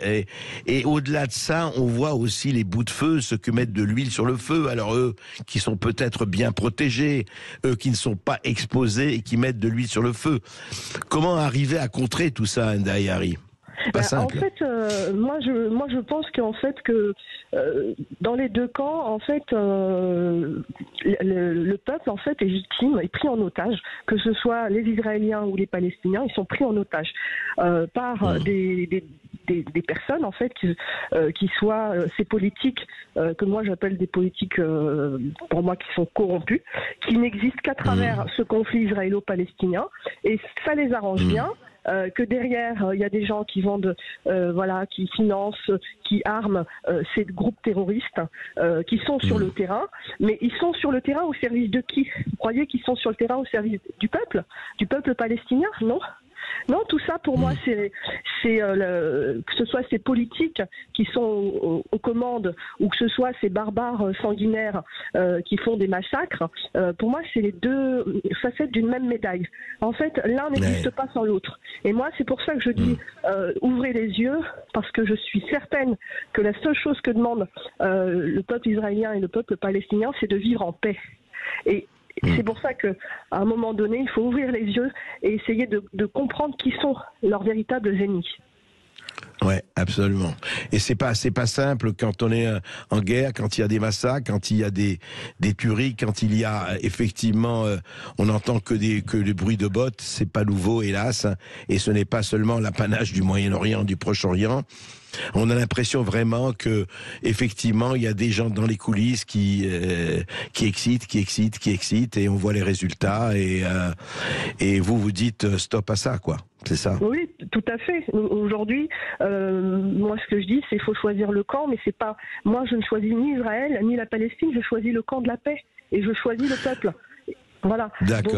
et au-delà de ça, on voit aussi les bouts de feu, ceux qui mettent de l'huile sur le feu. Alors eux, qui sont peut-être bien protégés, eux qui ne sont pas exposés et qui mettent de l'huile sur le feu. Comment arriver à contrer tout ça, Enda Ayari? Pas simple. En fait, moi je pense qu'en fait que dans les deux camps, en fait, le peuple en fait est victime, est pris en otage, que ce soit les Israéliens ou les Palestiniens, ils sont pris en otage par des personnes en fait qui soient ces politiques que moi j'appelle des politiques pour moi qui sont corrompues, qui n'existent qu'à travers ce conflit israélo-palestinien, et ça les arrange bien. Que derrière il y a des gens qui vendent, qui financent, qui arment ces groupes terroristes qui sont sur le terrain, mais ils sont sur le terrain au service de qui? Vous croyez qu'ils sont sur le terrain au service du peuple palestinien? Non, tout ça pour moi c'est que ce soit ces politiques qui sont aux commandes ou que ce soit ces barbares sanguinaires qui font des massacres, pour moi c'est les deux facettes d'une même médaille. En fait, l'un n'existe pas sans l'autre. Et moi c'est pour ça que je dis ouvrez les yeux, parce que je suis certaine que la seule chose que demande le peuple israélien et le peuple palestinien, c'est de vivre en paix. Et c'est pour ça qu'à un moment donné, il faut ouvrir les yeux et essayer de comprendre qui sont leurs véritables ennemis. Ouais, absolument. Et c'est pas simple quand on est en guerre, quand il y a des massacres, quand il y a des tueries, quand il y a effectivement, on n'entend que des bruits de bottes. C'est pas nouveau, hélas. Et ce n'est pas seulement l'apanage du Moyen-Orient, du Proche-Orient. On a l'impression vraiment que, effectivement, il y a des gens dans les coulisses qui excitent, et on voit les résultats, et vous dites stop à ça, quoi. C'est ça? Oui, tout à fait. Aujourd'hui, moi, ce que je dis, c'est qu'il faut choisir le camp, mais c'est pas. Moi, je ne choisis ni Israël ni la Palestine. Je choisis le camp de la paix, et je choisis le peuple. Voilà. Donc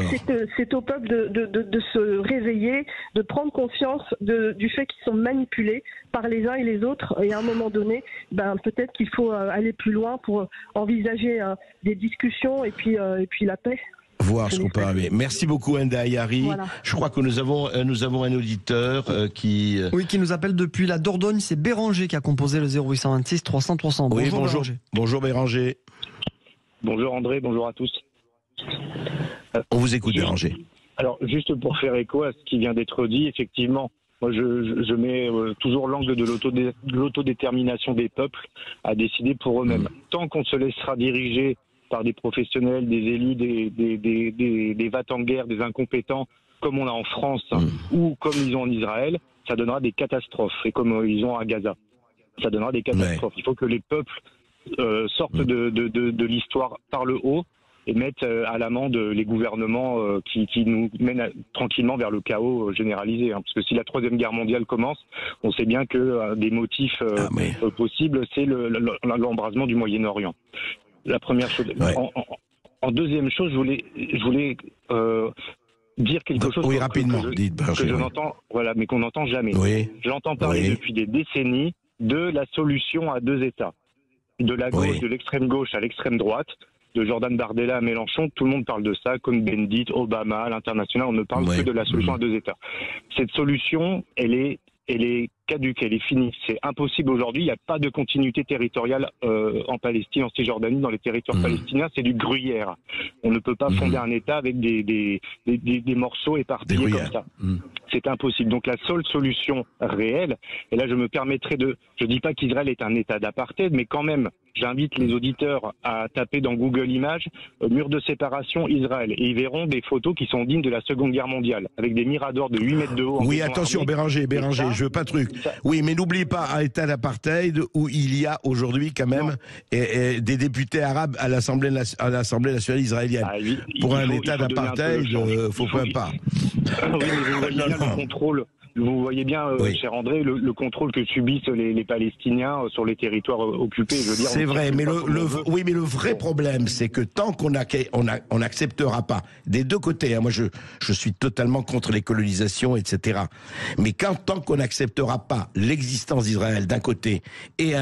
c'est au peuple de se réveiller, de prendre conscience du fait qu'ils sont manipulés par les uns et les autres, et à un moment donné, peut-être qu'il faut aller plus loin pour envisager des discussions et puis la paix. Voir ce qu'on peut arriver. Merci beaucoup, Enda Ayari. Voilà. Je crois que nous avons un auditeur qui nous appelle depuis la Dordogne. C'est Béranger qui a composé le 0826 300 300. Oui, bonjour Béranger. Bonjour Béranger. Bonjour André, bonjour à tous. On vous écoute, Béranger. Alors, juste pour faire écho à ce qui vient d'être dit, effectivement, moi je mets toujours l'angle de l'autodétermination des peuples à décider pour eux-mêmes. Tant qu'on se laissera diriger par des professionnels, des élus, des va-t-en-guerre, des incompétents, comme on a en France ou comme ils ont en Israël, ça donnera des catastrophes, et comme ils ont à Gaza. Ça donnera des catastrophes. Il faut que les peuples sortent de l'histoire par le haut et mettent à l'amende les gouvernements qui nous mènent tranquillement vers le chaos généralisé. Parce que si la Troisième Guerre mondiale commence, on sait bien que des motifs possibles, c'est l'embrasement du Moyen-Orient. La première chose. Ouais. En deuxième chose, je voulais dire quelque chose que je n'entends, mais qu'on n'entend jamais. Oui. J'entends parler depuis des décennies de la solution à deux États, de la gauche, de l'extrême gauche à l'extrême droite, de Jordan Bardella à Mélenchon. Tout le monde parle de ça, comme Bendit, Obama, à l'international, on ne parle que de la solution à deux États. Cette solution, elle est caduque, elle est finie. C'est impossible aujourd'hui. Il n'y a pas de continuité territoriale en Palestine, en Cisjordanie, dans les territoires palestiniens. C'est du gruyère. On ne peut pas fonder un État avec des morceaux éparpillés comme ça. C'est impossible. Donc la seule solution réelle, et là je me permettrai je dis pas qu'Israël est un État d'apartheid, mais quand même, j'invite les auditeurs à taper dans Google Images mur de séparation Israël, et ils verront des photos qui sont dignes de la Seconde Guerre mondiale, avec des miradors de 8 mètres de haut. Oui, attention Béranger, je veux pas de truc. Oui, mais n'oublie pas un État d'apartheid où il y a aujourd'hui quand même des députés arabes à l'Assemblée nationale israélienne. Pour un État d'apartheid, faut pas. Oui, mais vous voyez bien le contrôle. Vous voyez bien, cher André, le contrôle que subissent les Palestiniens sur les territoires occupés. C'est vrai, mais le vrai problème, c'est que tant qu'on n'acceptera pas des deux côtés, moi je suis totalement contre les colonisations, etc. Mais tant qu'on n'acceptera pas l'existence d'Israël d'un côté et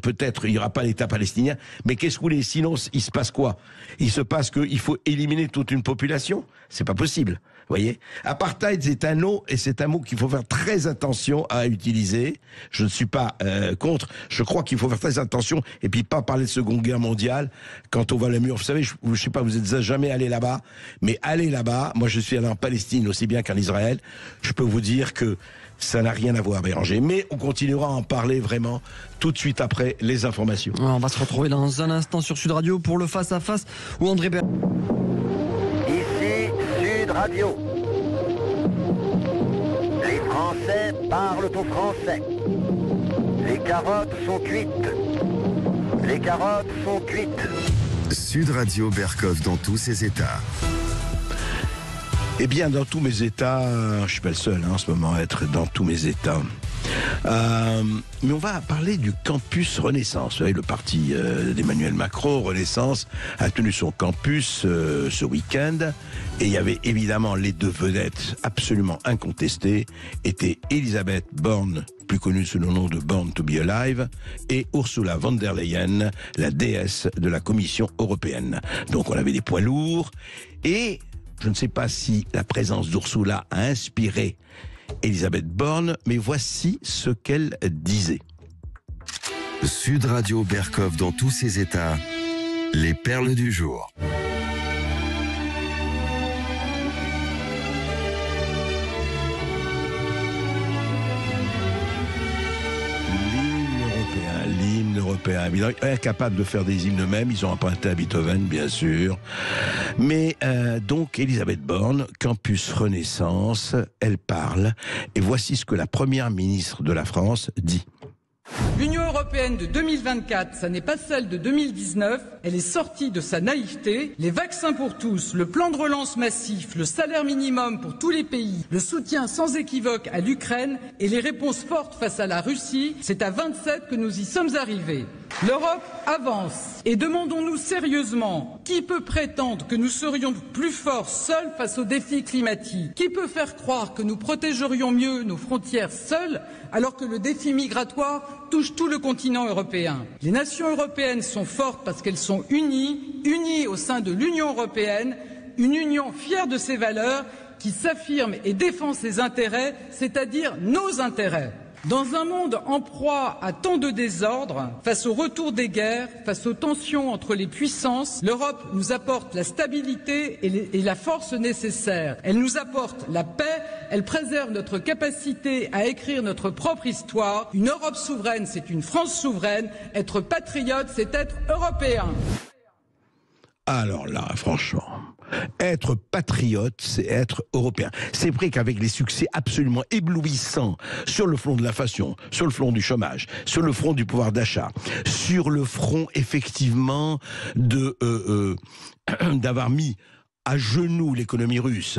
peut-être il n'y aura pas l'État palestinien, mais qu'est-ce que vous voulez? Sinon, il se passe quoi? Il se passe qu'il faut éliminer toute une population? C'est pas possible. Vous voyez, apartheid, c'est un mot, et c'est un mot qu'il faut faire très attention à utiliser. Je ne suis pas contre. Je crois qu'il faut faire très attention et puis pas parler de Seconde Guerre mondiale quand on voit le mur. Vous savez, je sais pas, vous êtes jamais allé là-bas, mais allez là-bas. Moi, je suis allé en Palestine aussi bien qu'en Israël. Je peux vous dire que ça n'a rien à voir, Béranger. Mais on continuera à en parler vraiment tout de suite après les informations. On va se retrouver dans un instant sur Sud Radio pour le face-à-face où André Sud Radio. Les Français parlent au français. Les carottes sont cuites. Les carottes sont cuites. Sud Radio Berkov dans tous ses états. Eh bien, dans tous mes états, je suis pas le seul en ce moment à être dans tous mes états. Mais on va parler du campus Renaissance. Vous savez, le parti d'Emmanuel Macron, Renaissance, a tenu son campus ce week-end. Et il y avait évidemment les deux vedettes absolument incontestées, étaient Elisabeth Borne, plus connue sous le nom de Born to be Alive, et Ursula von der Leyen, la déesse de la Commission européenne. Donc on avait des poids lourds, et je ne sais pas si la présence d'Ursula a inspiré Elisabeth Borne, mais voici ce qu'elle disait. Sud Radio Berkov dans tous ses états, les perles du jour. L'hymne européen, évidemment, incapables de faire des hymnes eux-mêmes, ils ont emprunté à Beethoven, bien sûr. Mais donc, Elisabeth Borne, campus Renaissance, elle parle, et voici ce que la première ministre de la France dit. L'Union européenne de 2024, ça n'est pas celle de 2019, elle est sortie de sa naïveté. Les vaccins pour tous, le plan de relance massif, le salaire minimum pour tous les pays, le soutien sans équivoque à l'Ukraine et les réponses fortes face à la Russie, c'est à 27 que nous y sommes arrivés. L'Europe avance et demandons-nous sérieusement qui peut prétendre que nous serions plus forts seuls face aux défis climatiques? Qui peut faire croire que nous protégerions mieux nos frontières seuls alors que le défi migratoire touche tout le continent européen? Les nations européennes sont fortes parce qu'elles sont unies au sein de l'Union européenne, une union fière de ses valeurs qui s'affirme et défend ses intérêts, c'est-à-dire nos intérêts. Dans un monde en proie à tant de désordre, face au retour des guerres, face aux tensions entre les puissances, l'Europe nous apporte la stabilité et la force nécessaires. Elle nous apporte la paix, elle préserve notre capacité à écrire notre propre histoire. Une Europe souveraine, c'est une France souveraine. Être patriote, c'est être européen. Alors là, franchement, être patriote, c'est être européen. C'est vrai qu'avec les succès absolument éblouissants sur le front de l'inflation, sur le front du chômage, sur le front du pouvoir d'achat, sur le front effectivement d'avoir mis à genoux l'économie russe,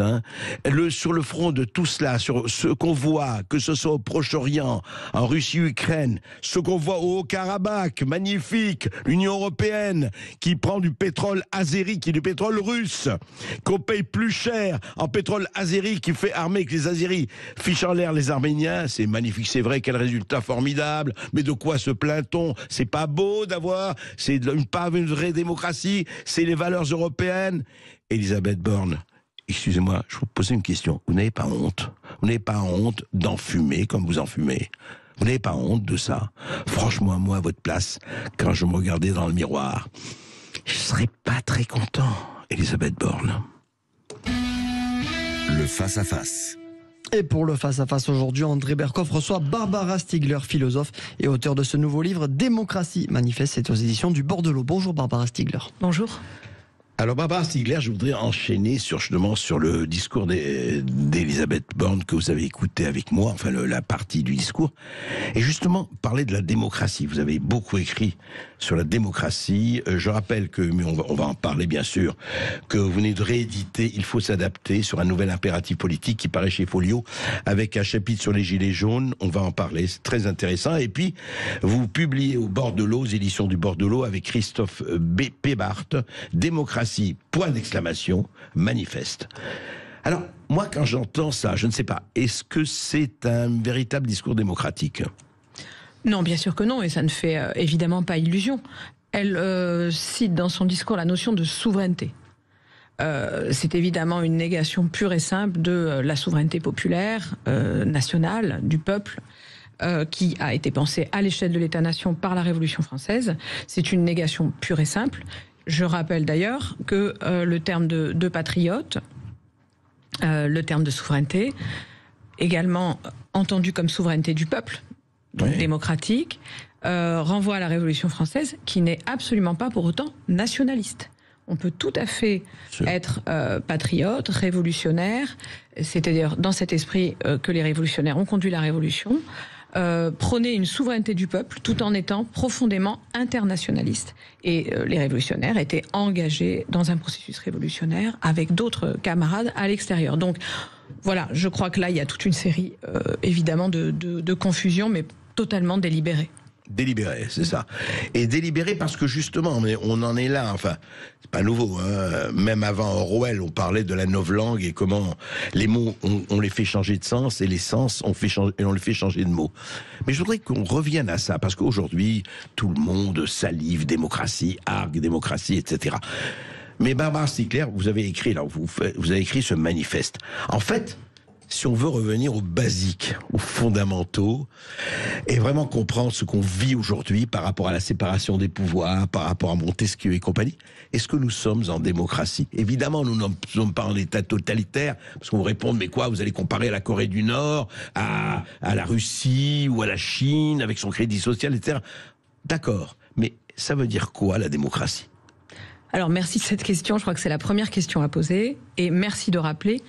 sur le front de tout cela, sur ce qu'on voit, que ce soit au Proche-Orient, en Russie-Ukraine, ce qu'on voit au Haut-Karabakh, magnifique, l'Union européenne qui prend du pétrole azéri, qui est du pétrole russe, qu'on paye plus cher en pétrole azéri qui fait armer que les Azéris fichent en l'air les Arméniens, c'est magnifique, c'est vrai, quel résultat formidable, mais de quoi se plaint-on? C'est pas beau d'avoir, c'est pas une vraie démocratie, c'est les valeurs européennes. Elisabeth Borne, excusez-moi, je vous pose une question. Vous n'avez pas honte? Vous n'avez pas honte d'en fumer comme vous en fumez? Vous n'avez pas honte de ça? Franchement, moi, à votre place, quand je me regardais dans le miroir, je serais pas très content, Elisabeth Borne. Le face-à-face. Et pour le face-à-face aujourd'hui, André Berkoff reçoit Barbara Stiegler, philosophe et auteur de ce nouveau livre, Démocratie Manifeste, c'est aux éditions du Bordelot. Bonjour Barbara Stiegler. Bonjour. Alors Barbara Stiegler, je voudrais enchaîner sur le discours d'Elisabeth Borne que vous avez écouté avec moi, enfin la partie du discours, et justement parler de la démocratie. Vous avez beaucoup écrit sur la démocratie. Je rappelle que, mais on va en parler bien sûr, que vous venez de rééditer Il faut s'adapter sur un nouvel impératif politique qui paraît chez Folio, avec un chapitre sur les gilets jaunes. On va en parler, c'est très intéressant. Et puis, vous publiez au Bordelot, aux éditions du Bordelot, avec Christophe Pébart, Démocratie, point d'exclamation, manifeste. Alors, moi, quand j'entends ça, je ne sais pas, est-ce que c'est un véritable discours démocratique ? Non, bien sûr que non, et ça ne fait évidemment pas illusion. Elle cite dans son discours la notion de souveraineté. C'est évidemment une négation pure et simple de la souveraineté populaire, nationale, du peuple, qui a été pensée à l'échelle de l'État-nation par la Révolution française. C'est une négation pure et simple. Je rappelle d'ailleurs que le terme de patriote, le terme de souveraineté, également entendu comme souveraineté du peuple, donc oui, démocratique, renvoie à la Révolution française, qui n'est absolument pas pour autant nationaliste. On peut tout à fait être patriote, révolutionnaire, c'est-à-dire dans cet esprit que les révolutionnaires ont conduit la Révolution, prônait une souveraineté du peuple tout en étant profondément internationaliste. Et les révolutionnaires étaient engagés dans un processus révolutionnaire avec d'autres camarades à l'extérieur. Donc voilà, je crois que là, il y a toute une série, évidemment, de confusions, mais totalement délibérées. Délibéré, c'est ça. Et délibéré parce que justement, on en est là, enfin, c'est pas nouveau, hein. Même avant Orwell, on parlait de la novlangue et comment les mots, on les fait changer de sens et les sens, on les fait changer de mots. Mais je voudrais qu'on revienne à ça, parce qu'aujourd'hui, tout le monde salive démocratie, argue démocratie, etc. Mais Barbara Stickler, vous avez écrit, là, vous avez écrit ce manifeste. En fait, si on veut revenir aux basiques, aux fondamentaux, et vraiment comprendre ce qu'on vit aujourd'hui par rapport à la séparation des pouvoirs, par rapport à Montesquieu et compagnie, est-ce que nous sommes en démocratie? Évidemment, nous ne sommes pas en état totalitaire, parce qu'on vous répond, mais quoi, vous allez comparer la Corée du Nord à la Russie ou à la Chine avec son crédit social, etc. D'accord, mais ça veut dire quoi la démocratie? Alors merci de cette question, je crois que c'est la première question à poser, et merci de rappeler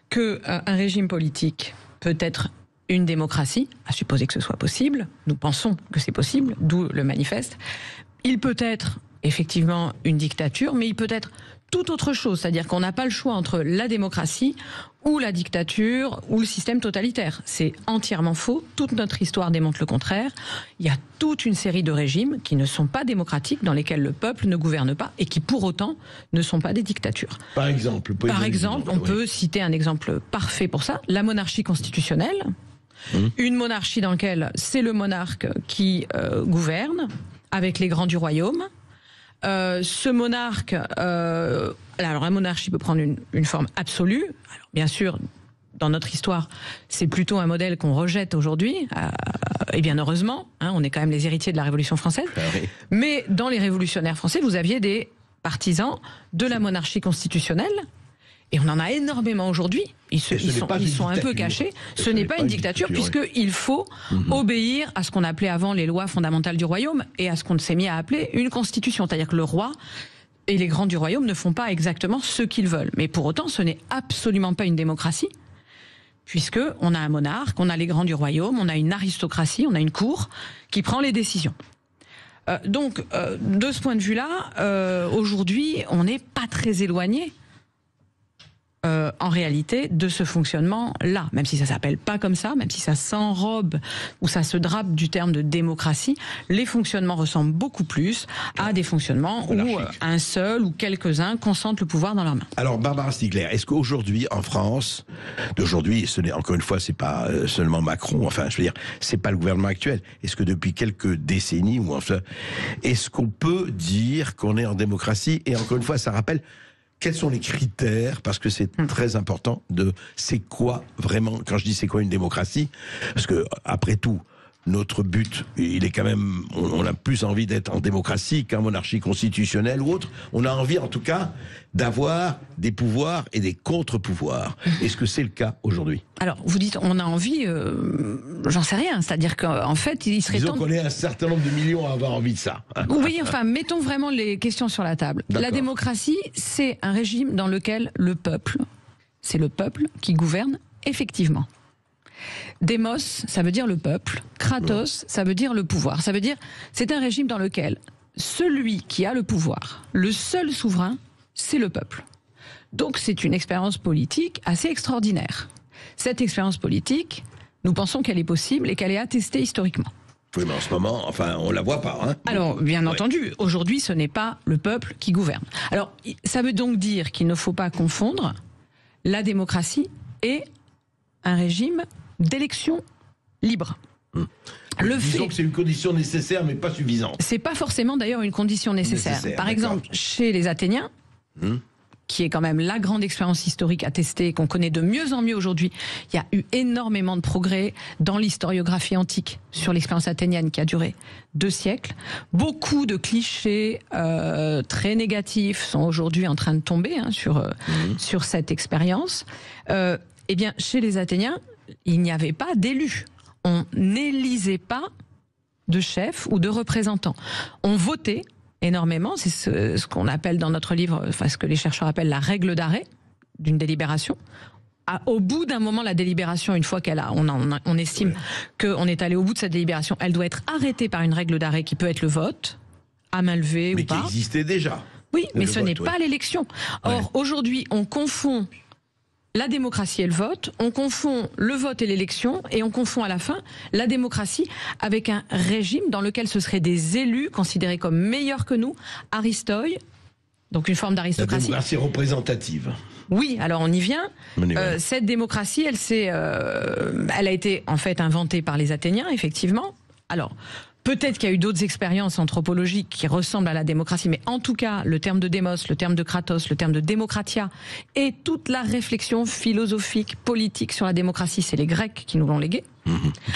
qu'un régime politique peut être une démocratie, à supposer que ce soit possible, nous pensons que c'est possible, d'où le manifeste. Il peut être effectivement une dictature, mais il peut être tout autre chose, c'est-à-dire qu'on n'a pas le choix entre la démocratie ou la dictature ou le système totalitaire. C'est entièrement faux, toute notre histoire démontre le contraire. Il y a toute une série de régimes qui ne sont pas démocratiques, dans lesquels le peuple ne gouverne pas et qui pour autant ne sont pas des dictatures. Par exemple, on peut citer un exemple parfait pour ça, la monarchie constitutionnelle, une monarchie dans laquelle c'est le monarque qui gouverne avec les grands du royaume. Ce monarque, alors la monarchie peut prendre une forme absolue. Alors, bien sûr, dans notre histoire, c'est plutôt un modèle qu'on rejette aujourd'hui, et bien heureusement, hein, on est quand même les héritiers de la Révolution française. Oui. Mais dans les révolutionnaires français, vous aviez des partisans de la monarchie constitutionnelle. Et on en a énormément aujourd'hui. Ils sont un peu cachés. Ce n'est pas une dictature, puisqu'il faut obéir à ce qu'on appelait avant les lois fondamentales du royaume et à ce qu'on s'est mis à appeler une constitution. C'est-à-dire que le roi et les grands du royaume ne font pas exactement ce qu'ils veulent. Mais pour autant, ce n'est absolument pas une démocratie, puisqu'on a un monarque, on a les grands du royaume, on a une aristocratie, on a une cour qui prend les décisions. Donc, de ce point de vue-là, aujourd'hui, on n'est pas très éloigné en réalité de ce fonctionnement-là, même si ça s'appelle pas comme ça, même si ça s'enrobe ou ça se drape du terme de démocratie, les fonctionnements ressemblent beaucoup plus à des fonctionnements où un seul ou quelques-uns concentrent le pouvoir dans leurs mains. Alors Barbara Stickler, est-ce qu'aujourd'hui en France, d'aujourd'hui, ce n'est encore une fois, c'est pas seulement Macron, enfin je veux dire, c'est pas le gouvernement actuel. Est-ce que depuis quelques décennies ou enfin, est-ce qu'on peut dire qu'on est en démocratie? Et encore une fois, ça rappelle. Quels sont les critères, parce que c'est très important, de c'est quoi vraiment, quand je dis c'est quoi une démocratie, parce que après tout, notre but, il est quand même, on a plus envie d'être en démocratie qu'en monarchie constitutionnelle ou autre. On a envie en tout cas d'avoir des pouvoirs et des contre-pouvoirs. Est-ce que c'est le cas aujourd'hui? Alors, vous dites, on a envie, j'en sais rien, c'est-à-dire qu'en fait, il serait temps... Disons qu'on est un certain nombre de millions à avoir envie de ça. Oui, enfin, mettons vraiment les questions sur la table. La démocratie, c'est un régime dans lequel le peuple, c'est le peuple qui gouverne effectivement. Demos, ça veut dire le peuple. Kratos, ça veut dire le pouvoir. Ça veut dire, c'est un régime dans lequel celui qui a le pouvoir, le seul souverain, c'est le peuple. Donc c'est une expérience politique assez extraordinaire. Cette expérience politique, nous pensons qu'elle est possible et qu'elle est attestée historiquement. Oui, mais en ce moment, enfin, on la voit pas, hein. Alors, bien entendu, aujourd'hui, ce n'est pas le peuple qui gouverne. Alors, ça veut donc dire qu'il ne faut pas confondre la démocratie et un régime d'élection libre. Disons que c'est une condition nécessaire, mais pas suffisante. C'est pas forcément d'ailleurs une condition nécessaire. Par exemple, chez les Athéniens, qui est quand même la grande expérience historique attestée, qu'on connaît de mieux en mieux aujourd'hui, il y a eu énormément de progrès dans l'historiographie antique sur l'expérience athénienne qui a duré 2 siècles. Beaucoup de clichés très négatifs sont aujourd'hui en train de tomber sur cette expérience. Eh bien, chez les Athéniens, il n'y avait pas d'élus. On n'élisait pas de chef ou de représentant. On votait énormément, c'est ce qu'on appelle dans notre livre, enfin ce que les chercheurs appellent la règle d'arrêt d'une délibération. au bout d'un moment, la délibération, une fois on estime qu'on est allé au bout de cette délibération, elle doit être arrêtée par une règle d'arrêt qui peut être le vote, à main levée ou pas. Mais qui existait déjà. Oui, mais ce n'est pas l'élection. Or, aujourd'hui, on confond la démocratie et le vote, on confond le vote et l'élection, et on confond à la fin la démocratie avec un régime dans lequel ce seraient des élus considérés comme meilleurs que nous, Aristoï, donc une forme d'aristocratie. La démocratie représentative. Oui, alors on y vient. Cette démocratie, elle a été en fait inventée par les Athéniens, effectivement. Alors, peut-être qu'il y a eu d'autres expériences anthropologiques qui ressemblent à la démocratie, mais en tout cas, le terme de démos, le terme de kratos, le terme de démocratia et toute la réflexion philosophique, politique sur la démocratie, c'est les Grecs qui nous l'ont légué,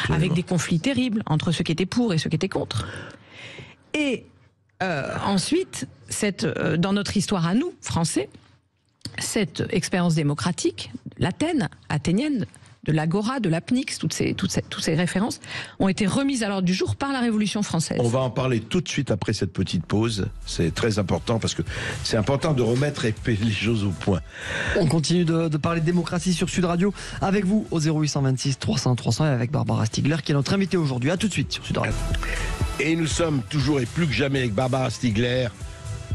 avec des conflits terribles entre ceux qui étaient pour et ceux qui étaient contre. Et ensuite, dans notre histoire à nous, Français, cette expérience démocratique, l'Athènes, athénienne, de l'Agora, de l'Apnix, toutes ces références ont été remises à l'ordre du jour par la Révolution française. On va en parler tout de suite après cette petite pause. C'est très important parce que c'est important de remettre les choses au point. On continue de parler de démocratie sur Sud Radio avec vous au 0826 300 300 et avec Barbara Stigler qui est notre invitée aujourd'hui. À tout de suite sur Sud Radio. Et nous sommes toujours et plus que jamais avec Barbara Stigler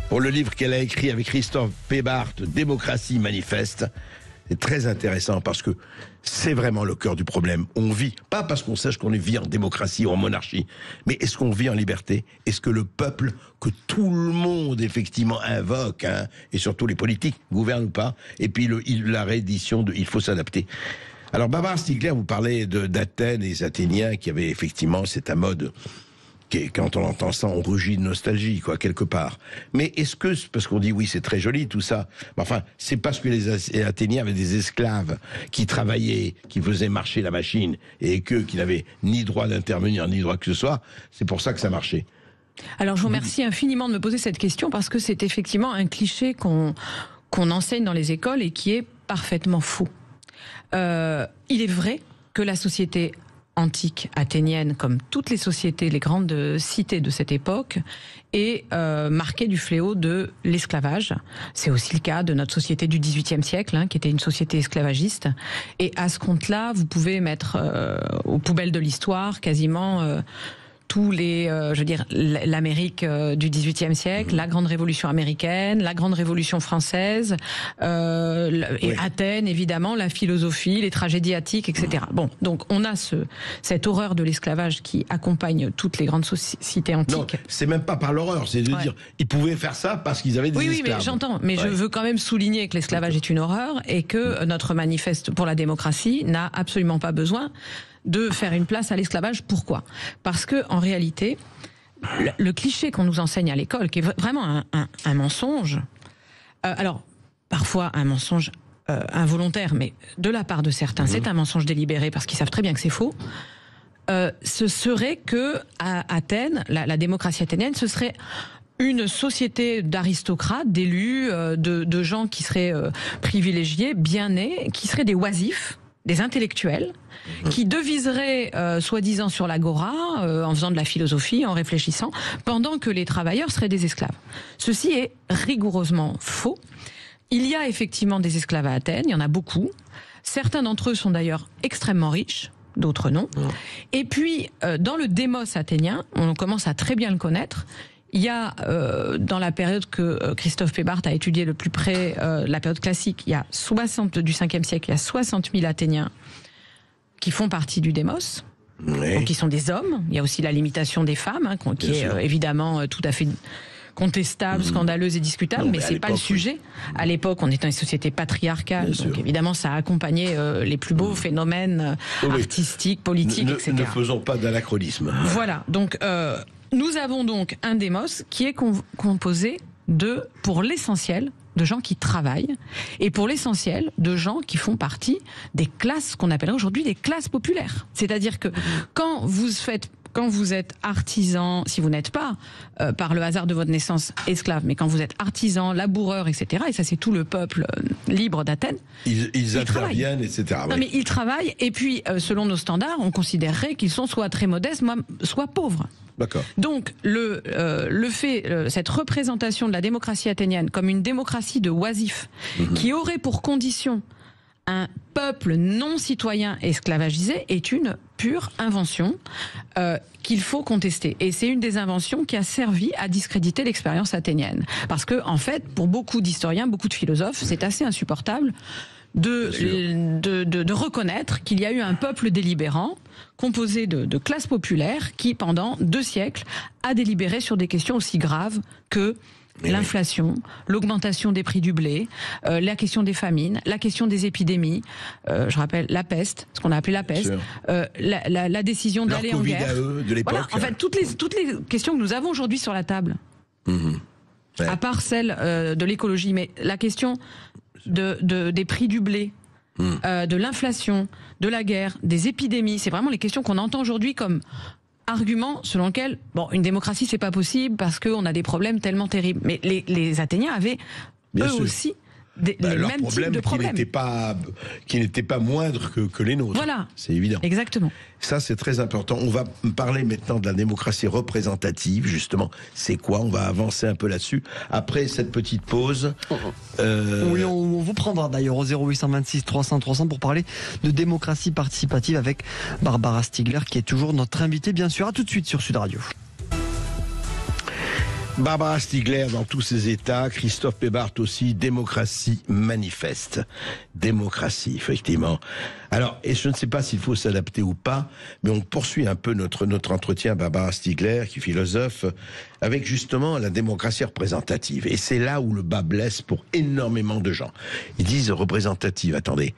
pour le livre qu'elle a écrit avec Christophe Pébart, Démocratie manifeste. C'est très intéressant parce que c'est vraiment le cœur du problème. On vit, pas parce qu'on sache qu'on vit en démocratie ou en monarchie, mais est-ce qu'on vit en liberté? Est-ce que le peuple, que tout le monde effectivement invoque, et surtout les politiques, gouvernent ou pas? Et puis la réédition de « Il faut s'adapter ». Alors Barbara Stigler, vous parlez d'Athènes et des Athéniens qui avaient effectivement cette mode... Quand on entend ça, on rugit de nostalgie, quelque part. Mais est-ce que, parce qu'on dit oui, c'est très joli tout ça, mais enfin, c'est parce que les Athéniens avaient des esclaves qui travaillaient, qui faisaient marcher la machine, et qui n'avaient ni droit d'intervenir, ni droit que ce soit, c'est pour ça que ça marchait. Alors je vous remercie infiniment de me poser cette question, parce que c'est effectivement un cliché qu'on enseigne dans les écoles et qui est parfaitement faux. Il est vrai que la société antique athénienne, comme toutes les sociétés, les grandes cités de cette époque, est marquée du fléau de l'esclavage. C'est aussi le cas de notre société du XVIIIe siècle, qui était une société esclavagiste. Et à ce compte-là, vous pouvez mettre aux poubelles de l'histoire quasiment... tous les, l'Amérique du XVIIIe siècle, la Grande Révolution américaine, la Grande Révolution française, et Athènes évidemment, la philosophie, les tragédies attiques, etc. Bon, donc on a cette horreur de l'esclavage qui accompagne toutes les grandes sociétés antiques. Non, c'est même pas par l'horreur, c'est de dire ils pouvaient faire ça parce qu'ils avaient des esclaves. Oui, mais j'entends. Mais je veux quand même souligner que l'esclavage est une horreur et que notre manifeste pour la démocratie n'a absolument pas besoin de faire une place à l'esclavage. Pourquoi? Parce que en réalité, le cliché qu'on nous enseigne à l'école, qui est vraiment un mensonge, alors parfois un mensonge involontaire, mais de la part de certains, c'est un mensonge délibéré parce qu'ils savent très bien que c'est faux. Ce serait que à Athènes, la démocratie athénienne, ce serait une société d'aristocrates, d'élus, de gens qui seraient privilégiés, bien nés, qui seraient des oisifs, des intellectuels, qui deviseraient soi-disant sur l'agora, en faisant de la philosophie, en réfléchissant, pendant que les travailleurs seraient des esclaves. Ceci est rigoureusement faux. Il y a effectivement des esclaves à Athènes, il y en a beaucoup. Certains d'entre eux sont d'ailleurs extrêmement riches, d'autres non. Et puis, dans le démos athénien, on commence à très bien le connaître. Il y a, dans la période que Christophe Pébart a étudié le plus près, la période classique, il y a du 5e siècle, il y a 60 000 Athéniens qui font partie du démos, donc qui sont des hommes. Il y a aussi la limitation des femmes, qui est évidemment tout à fait contestable, scandaleuse et discutable, mais c'est pas le sujet. À l'époque, on était dans une société patriarcale, donc évidemment, ça a accompagné les plus beaux phénomènes artistiques, politiques, etc. Ne faisons pas d'anachronisme. Voilà, donc... nous avons donc un démos qui est composé pour l'essentiel, de gens qui travaillent, et pour l'essentiel, de gens qui font partie des classes qu'on appellerait aujourd'hui des classes populaires. C'est-à-dire que quand vous êtes artisan, si vous n'êtes pas, par le hasard de votre naissance, esclave, mais quand vous êtes artisan, laboureur, etc., et ça c'est tout le peuple libre d'Athènes, ils interviennent, etc. Non, mais ils travaillent, et puis selon nos standards, on considérerait qu'ils sont soit très modestes, soit pauvres. D'accord. Donc cette représentation de la démocratie athénienne comme une démocratie de oisifs qui aurait pour condition un peuple non citoyen esclavagisé est une pure invention qu'il faut contester. Et c'est une des inventions qui a servi à discréditer l'expérience athénienne. Parce que, en fait, pour beaucoup d'historiens, beaucoup de philosophes, c'est assez insupportable de reconnaître qu'il y a eu un peuple délibérant composé de classes populaires qui, pendant 2 siècles, a délibéré sur des questions aussi graves que l'inflation, l'augmentation des prix du blé, la question des famines, la question des épidémies, je rappelle la peste, ce qu'on a appelé la peste, la décision d'aller en guerre. De l'époque. Voilà, en fait, toutes les questions que nous avons aujourd'hui sur la table, à part celle de l'écologie, mais la question des prix du blé, de l'inflation, de la guerre, des épidémies, c'est vraiment les questions qu'on entend aujourd'hui comme argument selon lequel, une démocratie c'est pas possible parce qu'on a des problèmes tellement terribles. Mais les Athéniens avaient eux aussi les mêmes types de problèmes. Qui n'étaient pas moindres que les nôtres. Voilà. C'est évident. Exactement. Ça, c'est très important. On va parler maintenant de la démocratie représentative, justement. C'est quoi? On va avancer un peu là-dessus. Après cette petite pause... Oui, on vous prendra d'ailleurs au 0826 300 300 pour parler de démocratie participative avec Barbara Stiegler, qui est toujours notre invitée, bien sûr. À tout de suite sur Sud Radio. Barbara Stiegler dans tous ses états, Christophe Pébart aussi, démocratie manifeste. Démocratie, effectivement. Alors, et je ne sais pas s'il faut s'adapter ou pas, mais on poursuit un peu notre entretien, Barbara Stiegler, qui est philosophe, avec justement la démocratie représentative. Et c'est là où le bas blesse pour énormément de gens. Ils disent représentative, attendez.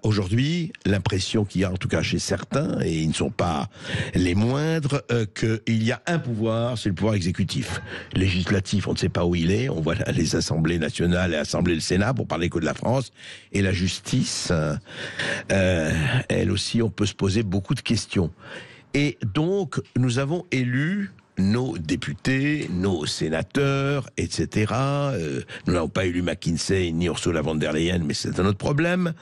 Aujourd'hui, l'impression qu'il y a, en tout cas chez certains, et ils ne sont pas les moindres, qu'il y a un pouvoir, c'est le pouvoir exécutif. Législatif, on ne sait pas où il est, on voit les assemblées nationales et l'Assemblée, le Sénat, pour parler que de la France, et la justice... elle aussi, on peut se poser beaucoup de questions. Et donc, nous avons élu nos députés, nos sénateurs, etc. Nous n'avons pas élu McKinsey ni Ursula von der Leyen, mais c'est un autre problème.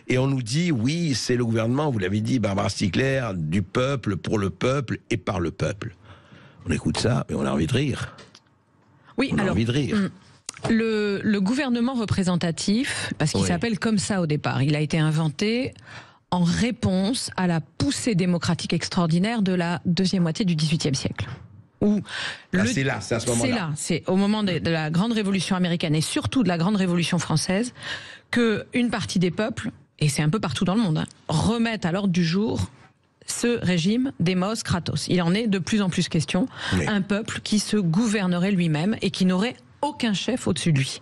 Et on nous dit, oui, c'est le gouvernement, vous l'avez dit, Barbara Stiegler, du peuple, pour le peuple et par le peuple. On écoute ça, mais on a envie de rire. Oui, on a envie de rire. Le gouvernement représentatif, parce qu'il s'appelle comme ça au départ, il a été inventé en réponse à la poussée démocratique extraordinaire de la deuxième moitié du XVIIIe siècle. C'est là, c'est à ce moment-là. C'est là, c'est au moment de la grande révolution américaine et surtout de la grande révolution française que une partie des peuples, et c'est un peu partout dans le monde, remettent à l'ordre du jour ce régime Demos Kratos. Il en est de plus en plus question. Oui. Un peuple qui se gouvernerait lui-même et qui n'aurait aucun chef au-dessus de lui.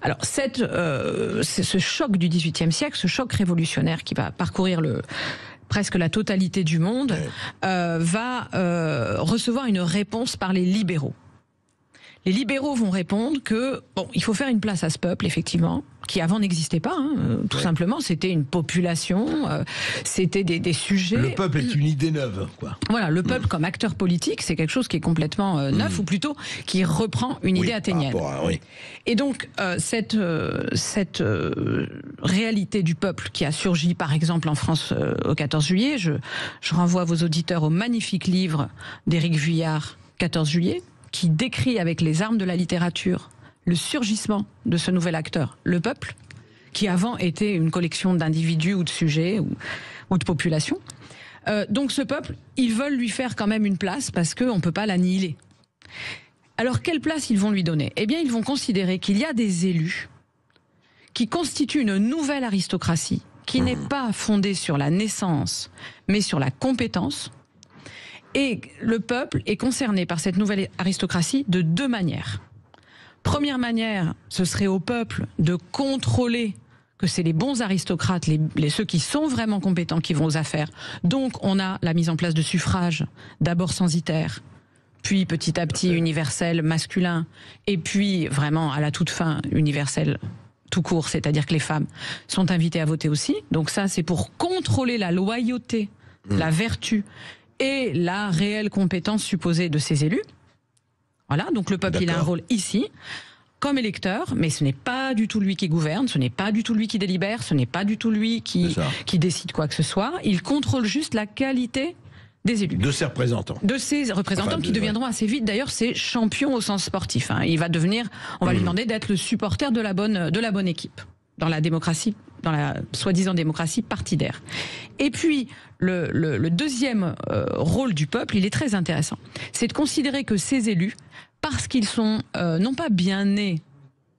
Alors, ce choc du XVIIIe siècle, ce choc révolutionnaire qui va parcourir presque la totalité du monde, va recevoir une réponse par les libéraux. Les libéraux vont répondre que, il faut faire une place à ce peuple, effectivement, qui avant n'existait pas, tout simplement. C'était une population, c'était des sujets... Le peuple est une idée neuve, quoi. Voilà, le peuple comme acteur politique, c'est quelque chose qui est complètement neuf, ou plutôt qui reprend une idée athénienne. Et donc, cette réalité du peuple qui a surgi, par exemple, en France au 14 juillet, je renvoie vos auditeurs au magnifique livre d'Éric Vuillard, 14 juillet, qui décrit avec les armes de la littérature le surgissement de ce nouvel acteur, le peuple, qui avant était une collection d'individus ou de sujets ou de populations. Donc ce peuple, ils veulent lui faire quand même une place parce qu'on ne peut pas l'annihiler. Alors quelle place ils vont lui donner? Eh bien, ils vont considérer qu'il y a des élus qui constituent une nouvelle aristocratie qui n'est pas fondée sur la naissance, mais sur la compétence. Et le peuple est concerné par cette nouvelle aristocratie de 2 manières. Première manière, ce serait au peuple de contrôler que c'est les bons aristocrates, ceux qui sont vraiment compétents qui vont aux affaires. Donc on a la mise en place de suffrages, d'abord censitaires, puis petit à petit universel masculin, et puis vraiment à la toute fin universel tout court, c'est-à-dire que les femmes sont invitées à voter aussi. Donc ça, c'est pour contrôler la loyauté, la vertu et la réelle compétence supposée de ces élus. Voilà, donc le peuple, il a un rôle ici, comme électeur, mais ce n'est pas du tout lui qui gouverne, ce n'est pas du tout lui qui délibère, ce n'est pas du tout lui qui décide quoi que ce soit. Il contrôle juste la qualité des élus. De ses représentants. De ses représentants qui deviendront assez vite, d'ailleurs, ses champions au sens sportif. Il va devenir, on va lui demander d'être le supporter de la bonne équipe, dans la démocratie dans la soi-disant démocratie partidaire. Et puis, le deuxième rôle du peuple, il est très intéressant. C'est de considérer que ces élus, parce qu'ils sont non pas bien nés,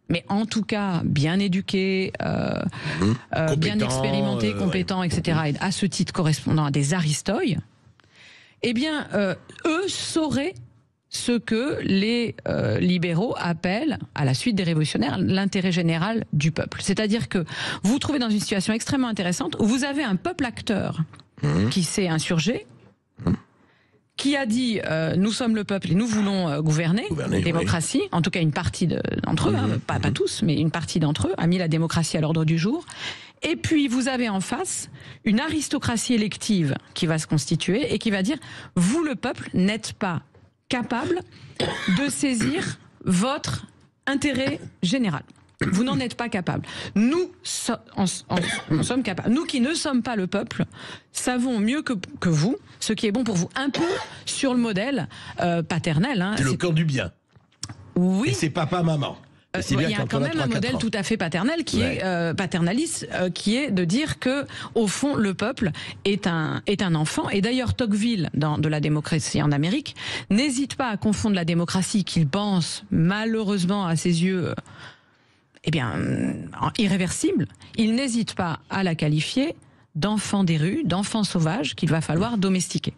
mais en tout cas bien éduqués, bien expérimentés, compétents, etc., et à ce titre correspondant à des aristoïs, eh bien, eux sauraient ce que les libéraux appellent, à la suite des révolutionnaires, l'intérêt général du peuple. C'est-à-dire que vous vous trouvez dans une situation extrêmement intéressante où vous avez un peuple acteur qui s'est insurgé, qui a dit nous sommes le peuple et nous voulons gouverner démocratie, en tout cas une partie d'entre eux, pas tous, mais une partie d'entre eux, a mis la démocratie à l'ordre du jour. Et puis vous avez en face une aristocratie élective qui va se constituer et qui va dire vous le peuple n'êtes pas capable de saisir votre intérêt général. Vous n'en êtes pas capable. Nous en sommes capables. Nous qui ne sommes pas le peuple, savons mieux que vous ce qui est bon pour vous. Un peu sur le modèle paternel. C'est le camp du bien. Oui. Et c'est papa-maman. Il y a quand même un modèle tout à fait paternel qui est paternaliste, qui est de dire que au fond le peuple est un enfant. Et d'ailleurs Tocqueville, dans De la démocratie en Amérique, n'hésite pas à confondre la démocratie qu'il pense malheureusement à ses yeux irréversible. Il n'hésite pas à la qualifier d'enfant des rues, d'enfant sauvage qu'il va falloir domestiquer.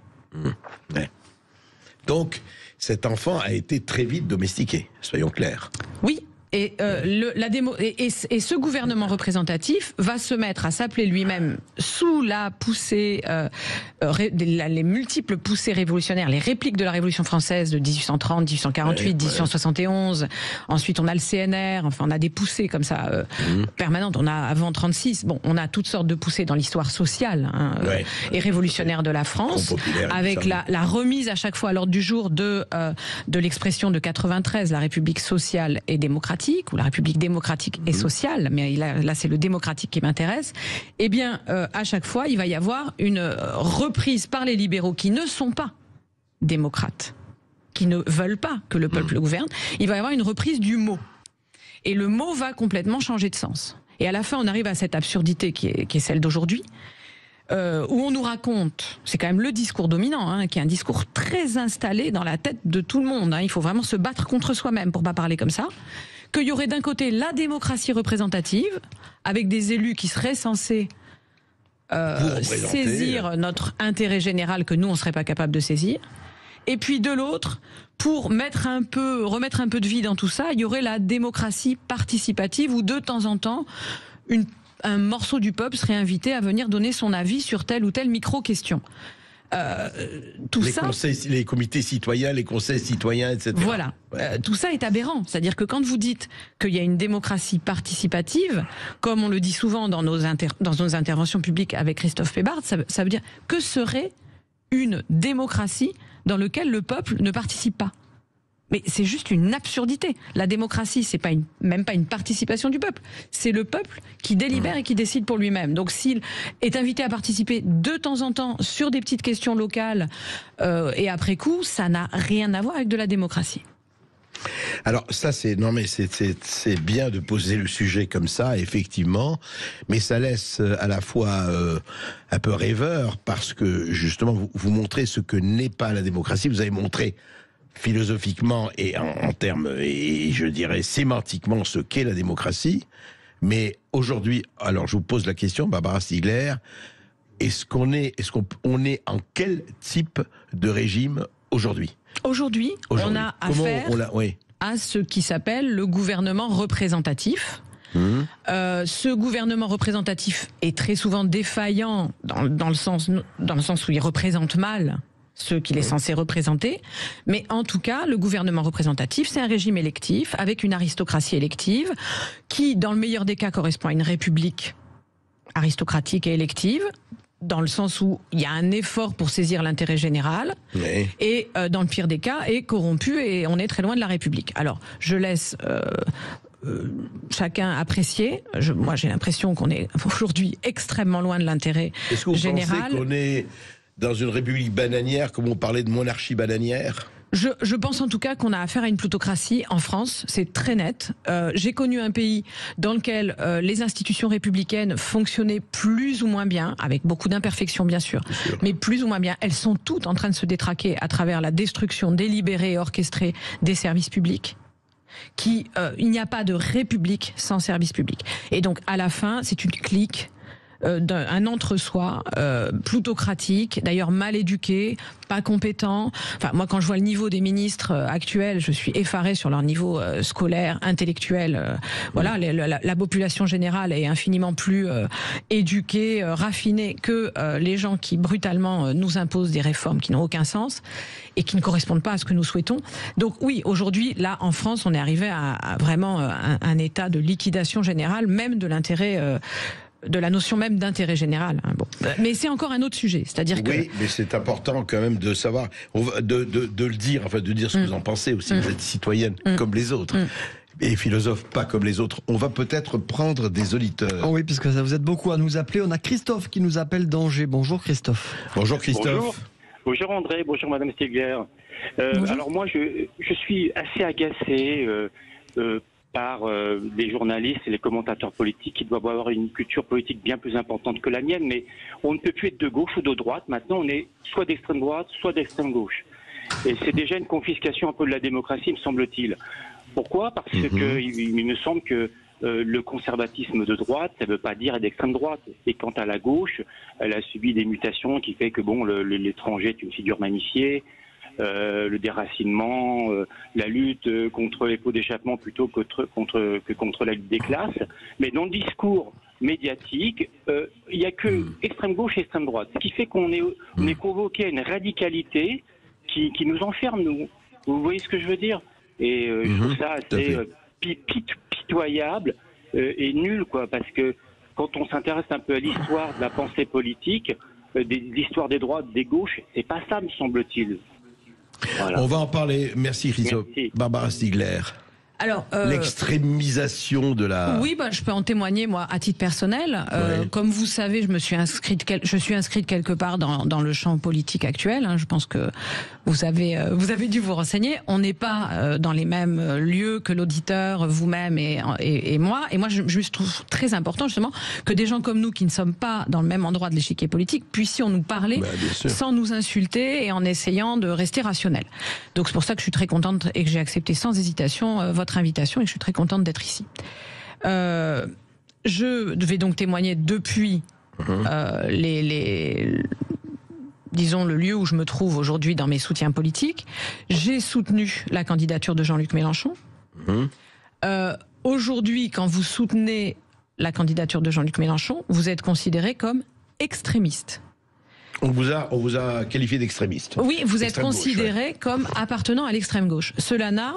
Ouais. Donc cet enfant a été très vite domestiqué, soyons clairs. Oui. Et, et ce gouvernement représentatif va se mettre à s'appeler lui-même sous la poussée, les multiples poussées révolutionnaires, les répliques de la Révolution française de 1830, 1848, 1871. Ensuite, on a le CNR. Enfin, on a des poussées comme ça permanentes. On a avant 36. Bon, on a toutes sortes de poussées dans l'histoire sociale et révolutionnaire de la France, avec la remise à chaque fois à l'ordre du jour de l'expression de 93, la République sociale et démocratique, ou la République démocratique et sociale, mais là c'est le démocratique qui m'intéresse, eh bien à chaque fois il va y avoir une reprise par les libéraux qui ne sont pas démocrates, qui ne veulent pas que le peuple gouverne, il va y avoir une reprise du mot. Et le mot va complètement changer de sens. Et à la fin on arrive à cette absurdité qui est celle d'aujourd'hui, où on nous raconte, c'est quand même le discours dominant, qui est un discours très installé dans la tête de tout le monde, il faut vraiment se battre contre soi-même pour pas parler comme ça, qu'il y aurait d'un côté la démocratie représentative, avec des élus qui seraient censés saisir notre intérêt général que nous, on ne serait pas capable de saisir, et puis de l'autre, pour remettre un peu de vie dans tout ça, il y aurait la démocratie participative, où de temps en temps, un morceau du peuple serait invité à venir donner son avis sur telle ou telle micro-question. Les comités citoyens, les conseils citoyens, etc. Voilà. Tout ça est aberrant. C'est-à-dire que quand vous dites qu'il y a une démocratie participative, comme on le dit souvent dans nos interventions publiques avec Christophe Pébard, ça veut dire que serait une démocratie dans laquelle le peuple ne participe pas. Mais c'est juste une absurdité. La démocratie, c'est même pas une participation du peuple. C'est le peuple qui délibère et qui décide pour lui-même. Donc s'il est invité à participer de temps en temps sur des petites questions locales et après coup, ça n'a rien à voir avec de la démocratie. Alors ça c'est bien de poser le sujet comme ça, effectivement, mais ça laisse à la fois un peu rêveur, parce que justement vous montrez ce que n'est pas la démocratie. Vous avez montré philosophiquement et en termes, et je dirais sémantiquement, ce qu'est la démocratie. Mais aujourd'hui, alors je vous pose la question, Barbara Stiegler, est-ce qu'on est en quel type de régime aujourd'hui ? Aujourd'hui, on a affaire à ce qui s'appelle le gouvernement représentatif. Ce gouvernement représentatif est très souvent défaillant dans le sens où il représente mal ceux qu'il est censé représenter, mais en tout cas, le gouvernement représentatif, c'est un régime électif, avec une aristocratie élective, qui, dans le meilleur des cas, correspond à une république aristocratique et élective, dans le sens où il y a un effort pour saisir l'intérêt général, et dans le pire des cas, est corrompu, et on est très loin de la République. Alors, je laisse chacun apprécier. Moi, j'ai l'impression qu'on est aujourd'hui extrêmement loin de l'intérêt général. Est-ce que vous pensez qu'on est dans une république bananière, comme on parlait de monarchie bananière ? Je pense en tout cas qu'on a affaire à une plutocratie en France, c'est très net. J'ai connu un pays dans lequel les institutions républicaines fonctionnaient plus ou moins bien, avec beaucoup d'imperfections bien sûr, mais plus ou moins bien. Elles sont toutes en train de se détraquer à travers la destruction délibérée et orchestrée des services publics. Il n'y a pas de république sans service public. Et donc à la fin, c'est une clique, un entre-soi plutocratique, d'ailleurs mal éduqué, pas compétent. Enfin, moi, quand je vois le niveau des ministres actuels, je suis effarée sur leur niveau scolaire, intellectuel. Voilà, la population générale est infiniment plus éduquée, raffinée que les gens qui brutalement nous imposent des réformes qui n'ont aucun sens et qui ne correspondent pas à ce que nous souhaitons. Donc oui, aujourd'hui, là, en France, on est arrivé à vraiment un état de liquidation générale, même de l'intérêt de la notion même d'intérêt général. Bon. Mais c'est encore un autre sujet, c'est-à-dire que... Oui, mais c'est important quand même de savoir, de le dire, enfin de dire ce que vous en pensez aussi, vous êtes citoyenne comme les autres. Et philosophe pas comme les autres. On va peut-être prendre des auditeurs. Oh oui, puisque vous êtes beaucoup à nous appeler. On a Christophe qui nous appelle d'Angers. Bonjour Christophe. Bonjour Christophe. Bonjour André, bonjour Madame Stiegler. Alors moi je suis assez agacé par les journalistes et les commentateurs politiques qui doivent avoir une culture politique bien plus importante que la mienne, mais on ne peut plus être de gauche ou de droite. Maintenant, on est soit d'extrême droite, soit d'extrême gauche. Et c'est déjà une confiscation un peu de la démocratie, me semble-t-il. Pourquoi ? Parce que il me semble que le conservatisme de droite, ça ne veut pas dire d'extrême droite. Et quant à la gauche, elle a subi des mutations qui fait que bon, l'étranger est une figure magnifiée. Le déracinement, la lutte contre les pots d'échappement plutôt que contre la lutte des classes. Mais dans le discours médiatique, il n'y a que extrême gauche et extrême droite. Ce qui fait qu'on est convoqué à une radicalité qui nous enferme, nous. Vous voyez ce que je veux dire ? Et je trouve ça assez pitoyable et nul, quoi, parce que quand on s'intéresse un peu à l'histoire de la pensée politique, l'histoire des droites, des gauches, c'est pas ça, me semble-t-il. Voilà. On va en parler. Merci Christophe. Barbara Stiegler. Alors, l'extrémisation de la... Oui, je peux en témoigner, moi, à titre personnel. Comme vous savez, je suis inscrite quelque part dans le champ politique actuel. Je pense que vous avez dû vous renseigner. On n'est pas dans les mêmes lieux que l'auditeur, vous-même et moi. Et moi, je trouve très important, justement, que des gens comme nous, qui ne sommes pas dans le même endroit de l'échiquier politique, puissions nous parler sans nous insulter et en essayant de rester rationnels. Donc c'est pour ça que je suis très contente et que j'ai accepté sans hésitation votre invitation et que je suis très contente d'être ici. Je vais donc témoigner depuis disons le lieu où je me trouve aujourd'hui dans mes soutiens politiques. J'ai soutenu la candidature de Jean-Luc Mélenchon. Aujourd'hui, quand vous soutenez la candidature de Jean-Luc Mélenchon, vous êtes considéré comme extrémiste. On vous a qualifié d'extrémiste. Oui, vous êtes considéré comme appartenant à l'extrême gauche. Cela n'a,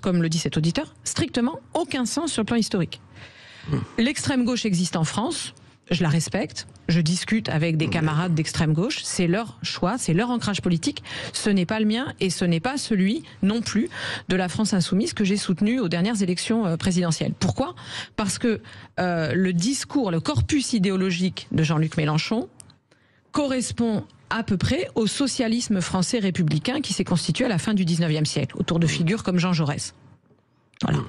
comme le dit cet auditeur, strictement aucun sens sur le plan historique. L'extrême gauche existe en France, je la respecte, je discute avec des camarades d'extrême gauche, c'est leur choix, c'est leur ancrage politique, ce n'est pas le mien et ce n'est pas celui non plus de la France insoumise que j'ai soutenu aux dernières élections présidentielles. Pourquoi ? Parce que le discours, le corpus idéologique de Jean-Luc Mélenchon correspond à peu près au socialisme français républicain qui s'est constitué à la fin du 19e siècle, autour de figures comme Jean Jaurès. Voilà.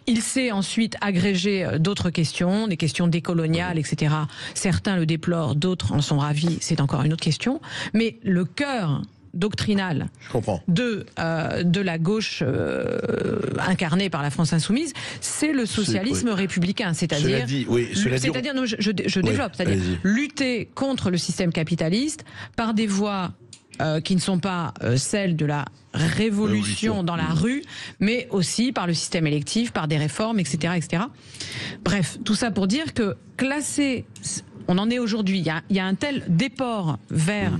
Il s'est ensuite agrégé d'autres questions, des questions décoloniales, etc. Certains le déplorent, d'autres en sont ravis, c'est encore une autre question. Mais le cœur doctrinal de la gauche incarnée par la France insoumise, c'est le socialisme républicain, c'est-à-dire, je développe, c'est-à-dire lutter contre le système capitaliste par des voies qui ne sont pas celles de la révolution dans la rue, mais aussi par le système électif, par des réformes, etc., etc. Bref, tout ça pour dire que classer, on en est aujourd'hui, il y a un tel déport vers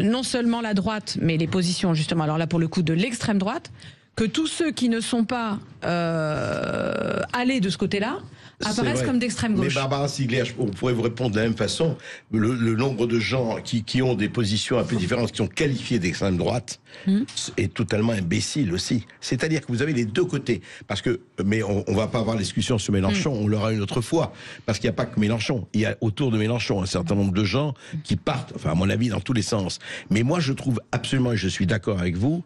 non seulement la droite, mais les positions justement, alors là pour le coup de l'extrême droite, que tous ceux qui ne sont pas allés de ce côté-là apparaissent comme d'extrême gauche. Mais Barbara Stiegler, on pourrait vous répondre de la même façon. Le nombre de gens qui ont des positions un peu différentes, qui sont qualifiés d'extrême droite, est totalement imbécile aussi. C'est-à-dire que vous avez les deux côtés. Parce que, mais on va pas avoir la discussion sur Mélenchon, on l'aura une autre fois. Parce qu'il n'y a pas que Mélenchon. Il y a autour de Mélenchon un certain nombre de gens qui partent, enfin à mon avis, dans tous les sens. Mais moi je trouve absolument, et je suis d'accord avec vous,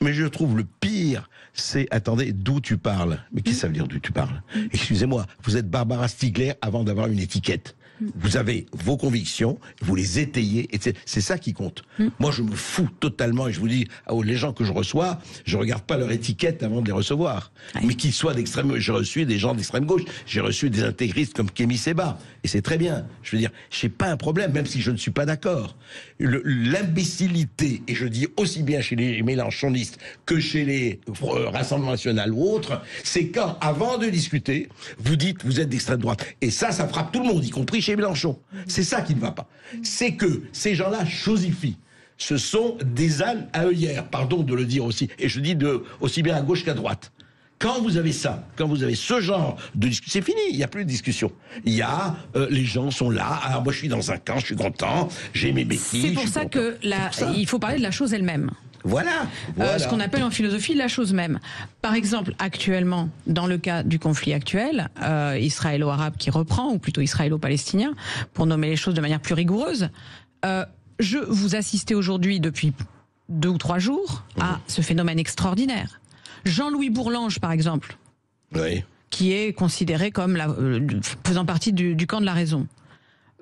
mais je trouve le pire, c'est, attendez, d'où tu parles? Mais qu'est-ce que ça veut dire d'où tu parles? Excusez-moi, vous êtes Barbara Stiegler avant d'avoir une étiquette. Vous avez vos convictions, vous les étayez, et c'est ça qui compte. Moi, je me fous totalement, et je vous dis, les gens que je reçois, je regarde pas leur étiquette avant de les recevoir. Mais qu'ils soient d'extrême, j'ai reçu des gens d'extrême gauche, j'ai reçu des intégristes comme Kémy Séba, et c'est très bien. Je veux dire, j'ai pas un problème, même si je ne suis pas d'accord. L'imbécilité, et je dis aussi bien chez les mélenchonistes que chez les Rassemblements National ou autres, c'est quand, avant de discuter, vous dites, vous êtes d'extrême droite. Et ça frappe tout le monde, y compris chez Mélenchon. C'est ça qui ne va pas. C'est que ces gens-là chosifient. Ce sont des ânes à œillères, pardon de le dire aussi. Et je dis aussi bien à gauche qu'à droite. Quand vous avez ça, quand vous avez ce genre de discussion, c'est fini, il n'y a plus de discussion. Il y a, les gens sont là, alors moi je suis dans un camp, je suis content, j'ai mes béquilles. C'est pour ça que il faut parler de la chose elle-même. Voilà. Ce qu'on appelle en philosophie la chose même. Par exemple, actuellement, dans le cas du conflit actuel, israélo-arabe qui reprend, ou plutôt israélo-palestinien, pour nommer les choses de manière plus rigoureuse, vous assistez aujourd'hui depuis 2 ou 3 jours à ce phénomène extraordinaire. Jean-Louis Bourlange, par exemple, qui est considéré comme faisant partie du camp de la raison,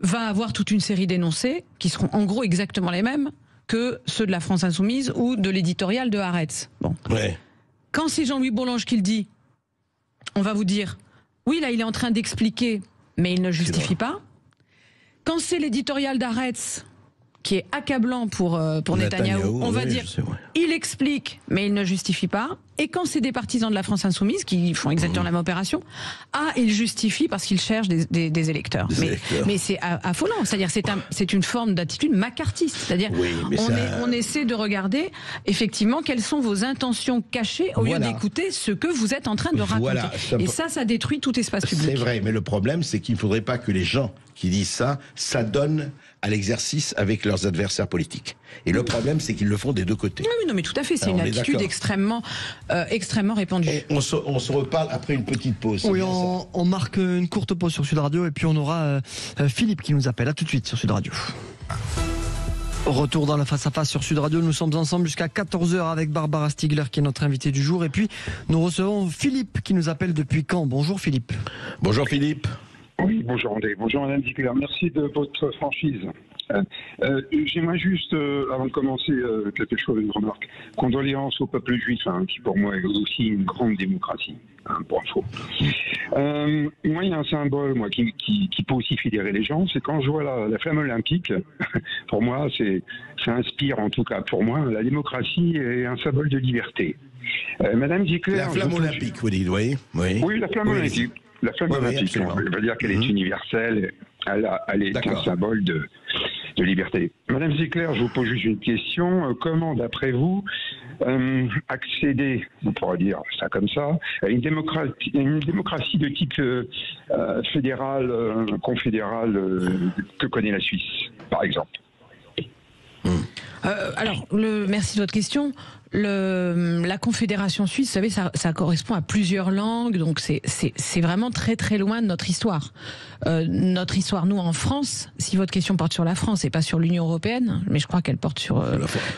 va avoir toute une série d'énoncés qui seront en gros exactement les mêmes que ceux de la France Insoumise ou de l'éditorial de Haaretz. Bon. Quand c'est Jean-Louis Bourlange qui le dit, on va vous dire, oui, là, il est en train d'expliquer, mais il ne justifie pas. Quand c'est l'éditorial d'Haaretz, qui est accablant pour Netanyahou, on va dire, il explique, mais il ne justifie pas. Et quand c'est des partisans de la France Insoumise qui font exactement la même opération, il justifie parce qu'il cherche des électeurs. Mais c'est affolant. C'est-à-dire c'est une forme d'attitude macartiste. C'est-à-dire on essaie de regarder effectivement quelles sont vos intentions cachées au lieu d'écouter ce que vous êtes en train de raconter. Et ça détruit tout espace public. C'est vrai, mais le problème c'est qu'il ne faudrait pas que les gens qui disent ça s'adonnent à l'exercice avec leurs adversaires politiques. Et le problème, c'est qu'ils le font des deux côtés. Oui, non, mais tout à fait. C'est une attitude extrêmement répandue. On se reparle après une petite pause. Oui, on marque une courte pause sur Sud Radio et puis on aura Philippe qui nous appelle. À tout de suite sur Sud Radio. Retour dans le face-à-face sur Sud Radio. Nous sommes ensemble jusqu'à 14h avec Barbara Stiegler qui est notre invitée du jour. Et puis, nous recevons Philippe qui nous appelle depuis Caen. Bonjour Philippe. Bonjour Philippe. Oui, bonjour André. Bonjour Madame Stiegler. Merci de votre franchise. J'aimerais juste, avant de commencer, quelque chose, une remarque. Condoléances au peuple juif, qui pour moi est aussi une grande démocratie, pour info. Moi, il y a un symbole qui peut aussi fédérer les gens, c'est quand je vois la flamme olympique, pour moi, ça inspire, en tout cas pour moi, la démocratie est un symbole de liberté. Madame Stiegler... La flamme olympique, vous dites, oui. Oui, la flamme olympique. La flamme olympique, on va dire qu'elle est universelle, elle est un symbole de liberté. Madame Stiegler, je vous pose juste une question. Comment, d'après vous, accéder, on pourrait dire ça comme ça, à une démocratie de type fédéral, confédéral que connaît la Suisse, par exemple? Alors, merci de votre question. La Confédération suisse, vous savez, ça correspond à plusieurs langues, donc c'est vraiment très très loin de notre histoire. Notre histoire, nous en France, si votre question porte sur la France et pas sur l'Union européenne, mais je crois qu'elle porte sur...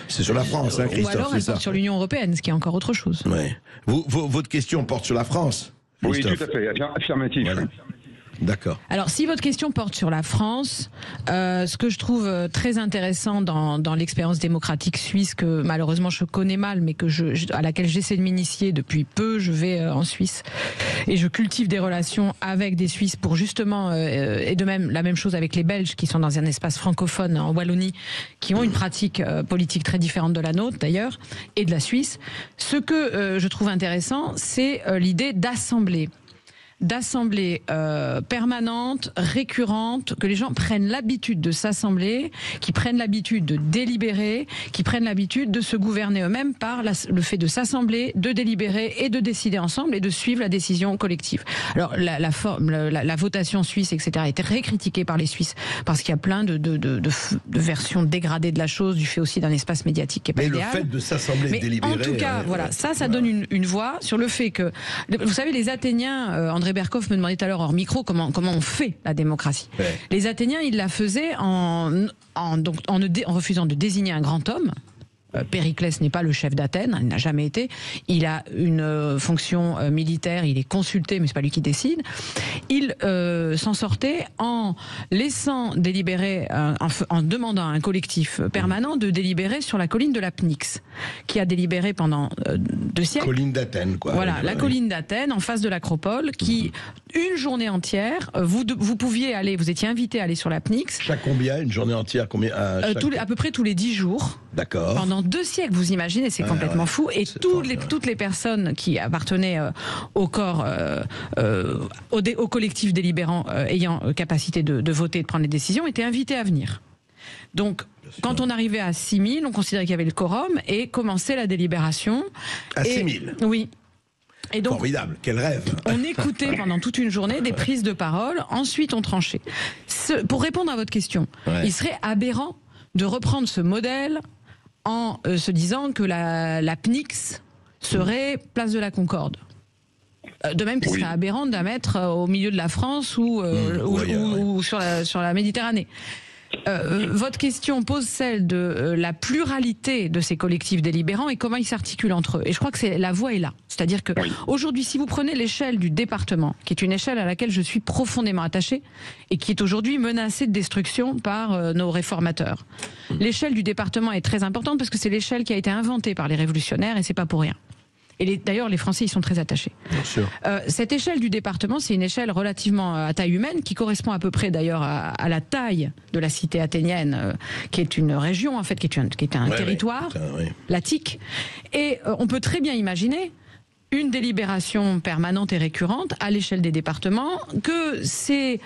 c'est sur la France, Christophe. Ou alors elle porte sur l'Union européenne, ce qui est encore autre chose. Ouais. Votre question porte sur la France, Christophe. Oui, tout à fait, affirmatif. Voilà. D'accord. Alors, si votre question porte sur la France, ce que je trouve très intéressant dans l'expérience démocratique suisse, que malheureusement je connais mal, mais à laquelle j'essaie de m'initier depuis peu, je vais en Suisse et je cultive des relations avec des Suisses pour justement, et de même la même chose avec les Belges qui sont dans un espace francophone en Wallonie, qui ont une pratique politique très différente de la nôtre d'ailleurs, et de la Suisse. Ce que je trouve intéressant, c'est l'idée d'assembler. d'assemblées permanentes, récurrentes, que les gens prennent l'habitude de s'assembler, qui prennent l'habitude de délibérer, qui prennent l'habitude de se gouverner eux-mêmes par le fait de s'assembler, de délibérer et de décider ensemble et de suivre la décision collective. Alors la votation suisse, etc., a été très critiquée par les Suisses parce qu'il y a plein de versions dégradées de la chose, du fait aussi d'un espace médiatique qui est pas idéal. Mais le fait de s'assembler et de délibérer... En tout cas, voilà, ça donne une voix sur le fait que... Vous savez, les Athéniens, André Berkoff me demandait tout à l'heure hors micro comment on fait la démocratie. Ouais. Les Athéniens, ils la faisaient en refusant de désigner un grand homme. Périclès n'est pas le chef d'Athènes, il n'a jamais été. Il a une fonction militaire, il est consulté, mais c'est pas lui qui décide. Il s'en sortait en laissant délibérer, en demandant à un collectif permanent de délibérer sur la colline de la Pnyx, qui a délibéré pendant 2 siècles. Colline d'Athènes, quoi. Voilà, la colline d'Athènes, en face de l'Acropole, qui, une journée entière, vous pouviez aller, vous étiez invité à aller sur la Pnyx. Chaque combien? Une journée entière, combien? À peu près tous les 10 jours. D'accord. Pendant 2 siècles, vous imaginez, c'est complètement fou. Et toutes les personnes qui appartenaient au corps, au collectif délibérant ayant capacité de voter et de prendre les décisions, étaient invitées à venir. Donc, quand on arrivait à 6000, on considérait qu'il y avait le quorum et commençait la délibération. À 6000 ? Oui. Et donc, formidable, quel rêve. On écoutait pendant toute une journée des prises de parole, ensuite on tranchait. Pour répondre à votre question, il serait aberrant de reprendre ce modèle en se disant que la Pnyx serait place de la Concorde. De même qu'il serait aberrant de la mettre au milieu de la France ou sur la Méditerranée. Votre question pose celle de la pluralité de ces collectifs délibérants et comment ils s'articulent entre eux. Et je crois que la voie est là. C'est-à-dire que aujourd'hui, si vous prenez l'échelle du département, qui est une échelle à laquelle je suis profondément attachée et qui est aujourd'hui menacée de destruction par nos réformateurs, l'échelle du département est très importante parce que c'est l'échelle qui a été inventée par les révolutionnaires et c'est pas pour rien. Et d'ailleurs, les Français y sont très attachés. Bien sûr. Cette échelle du département, c'est une échelle relativement à taille humaine, qui correspond à peu près d'ailleurs à la taille de la cité athénienne, qui est une région, en fait, qui est un territoire, l'Attique. Et on peut très bien imaginer une délibération permanente et récurrente à l'échelle des départements, que ces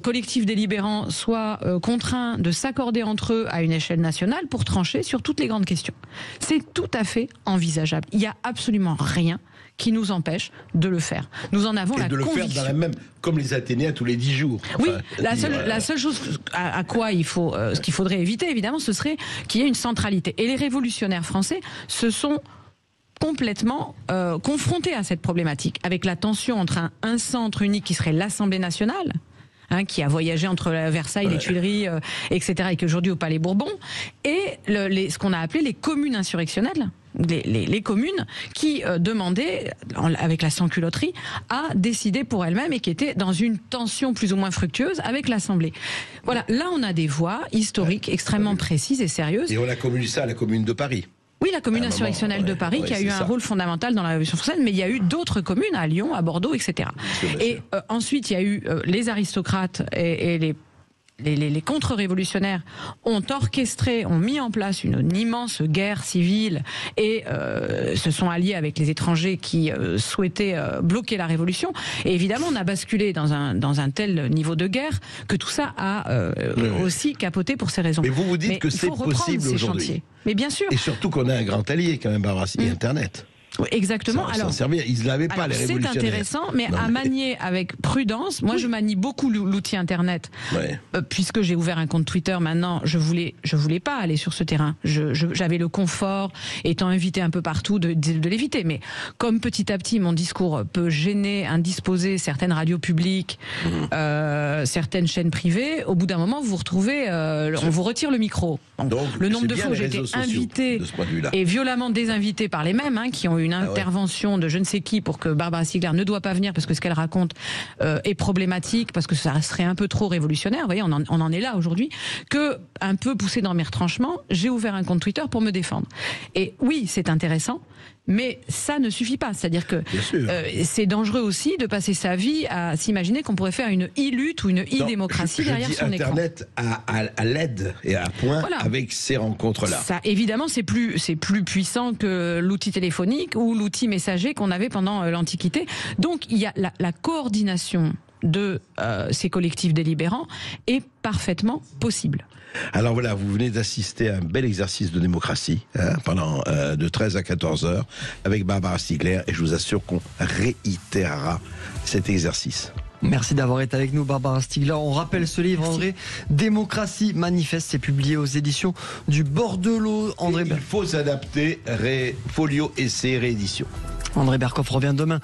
collectifs délibérants soient contraints de s'accorder entre eux à une échelle nationale pour trancher sur toutes les grandes questions. C'est tout à fait envisageable. Il n'y a absolument rien qui nous empêche de le faire. Nous en avons la conviction. Et de le faire dans la même, comme les Athéniens tous les 10 jours. Oui, la seule chose à quoi ce qu'il faudrait éviter, évidemment, ce serait qu'il y ait une centralité. Et les révolutionnaires français se sont complètement confrontés à cette problématique, avec la tension entre un centre unique qui serait l'Assemblée nationale, qui a voyagé entre Versailles, les Tuileries, etc., et qui est aujourd'hui au Palais Bourbon, et ce qu'on a appelé les communes insurrectionnelles, les communes qui demandaient, avec la sans-culotterie, à décider pour elles-mêmes et qui étaient dans une tension plus ou moins fructueuse avec l'Assemblée. Voilà, là on a des voies historiques extrêmement précises et sérieuses. Et on a communiqué ça à la Commune de Paris. Oui, la commune insurrectionnelle de Paris, qui a eu un rôle fondamental dans la Révolution française, mais il y a eu d'autres communes, à Lyon, à Bordeaux, etc. Et ensuite, il y a eu les aristocrates et les contre-révolutionnaires ont orchestré, ont mis en place une immense guerre civile et se sont alliés avec les étrangers qui souhaitaient bloquer la révolution. Et évidemment, on a basculé dans un tel niveau de guerre que tout ça a aussi capoté pour ces raisons. Mais vous dites que c'est possible aujourd'hui. Mais bien sûr. Et surtout qu'on a un grand allié quand même, Barbara, c'est Internet. Exactement. Alors, ils n'avaient pas les révolutionnaires. C'est intéressant, mais à manier avec prudence. Moi, je manie beaucoup l'outil Internet, puisque j'ai ouvert un compte Twitter. Maintenant, je voulais pas aller sur ce terrain. J'avais le confort, étant invité un peu partout, de l'éviter. Mais comme petit à petit, mon discours peut gêner, indisposer certaines radios publiques, certaines chaînes privées, au bout d'un moment, vous vous retrouvez, on vous retire le micro. Donc, le nombre de fois où j'ai été invité et violemment désinvité par les mêmes, qui ont eu une intervention de je ne sais qui pour que Barbara Stiegler ne doit pas venir parce que ce qu'elle raconte est problématique, parce que ça serait un peu trop révolutionnaire. Vous voyez, on en est là aujourd'hui. Que un peu poussé dans mes retranchements, j'ai ouvert un compte Twitter pour me défendre. Et oui, c'est intéressant, mais ça ne suffit pas. C'est-à-dire que c'est dangereux aussi de passer sa vie à s'imaginer qu'on pourrait faire une e-lutte ou une e-démocratie derrière son écran. Internet à l'aide et à point avec ces rencontres-là. Ça, évidemment, c'est plus puissant que l'outil téléphonique, télégraphique ou l'outil messager qu'on avait pendant l'Antiquité. Donc il y a la coordination de ces collectifs délibérants est parfaitement possible. Alors voilà, vous venez d'assister à un bel exercice de démocratie pendant de 13 à 14 heures avec Barbara Stiegler, et je vous assure qu'on réitérera cet exercice. Merci d'avoir été avec nous, Barbara Stiegler. On rappelle ce livre, André, Démocratie manifeste, c'est publié aux éditions du Bordelot. André, il faut s'adapter, Folio Essai Réédition. André Berkoff revient demain.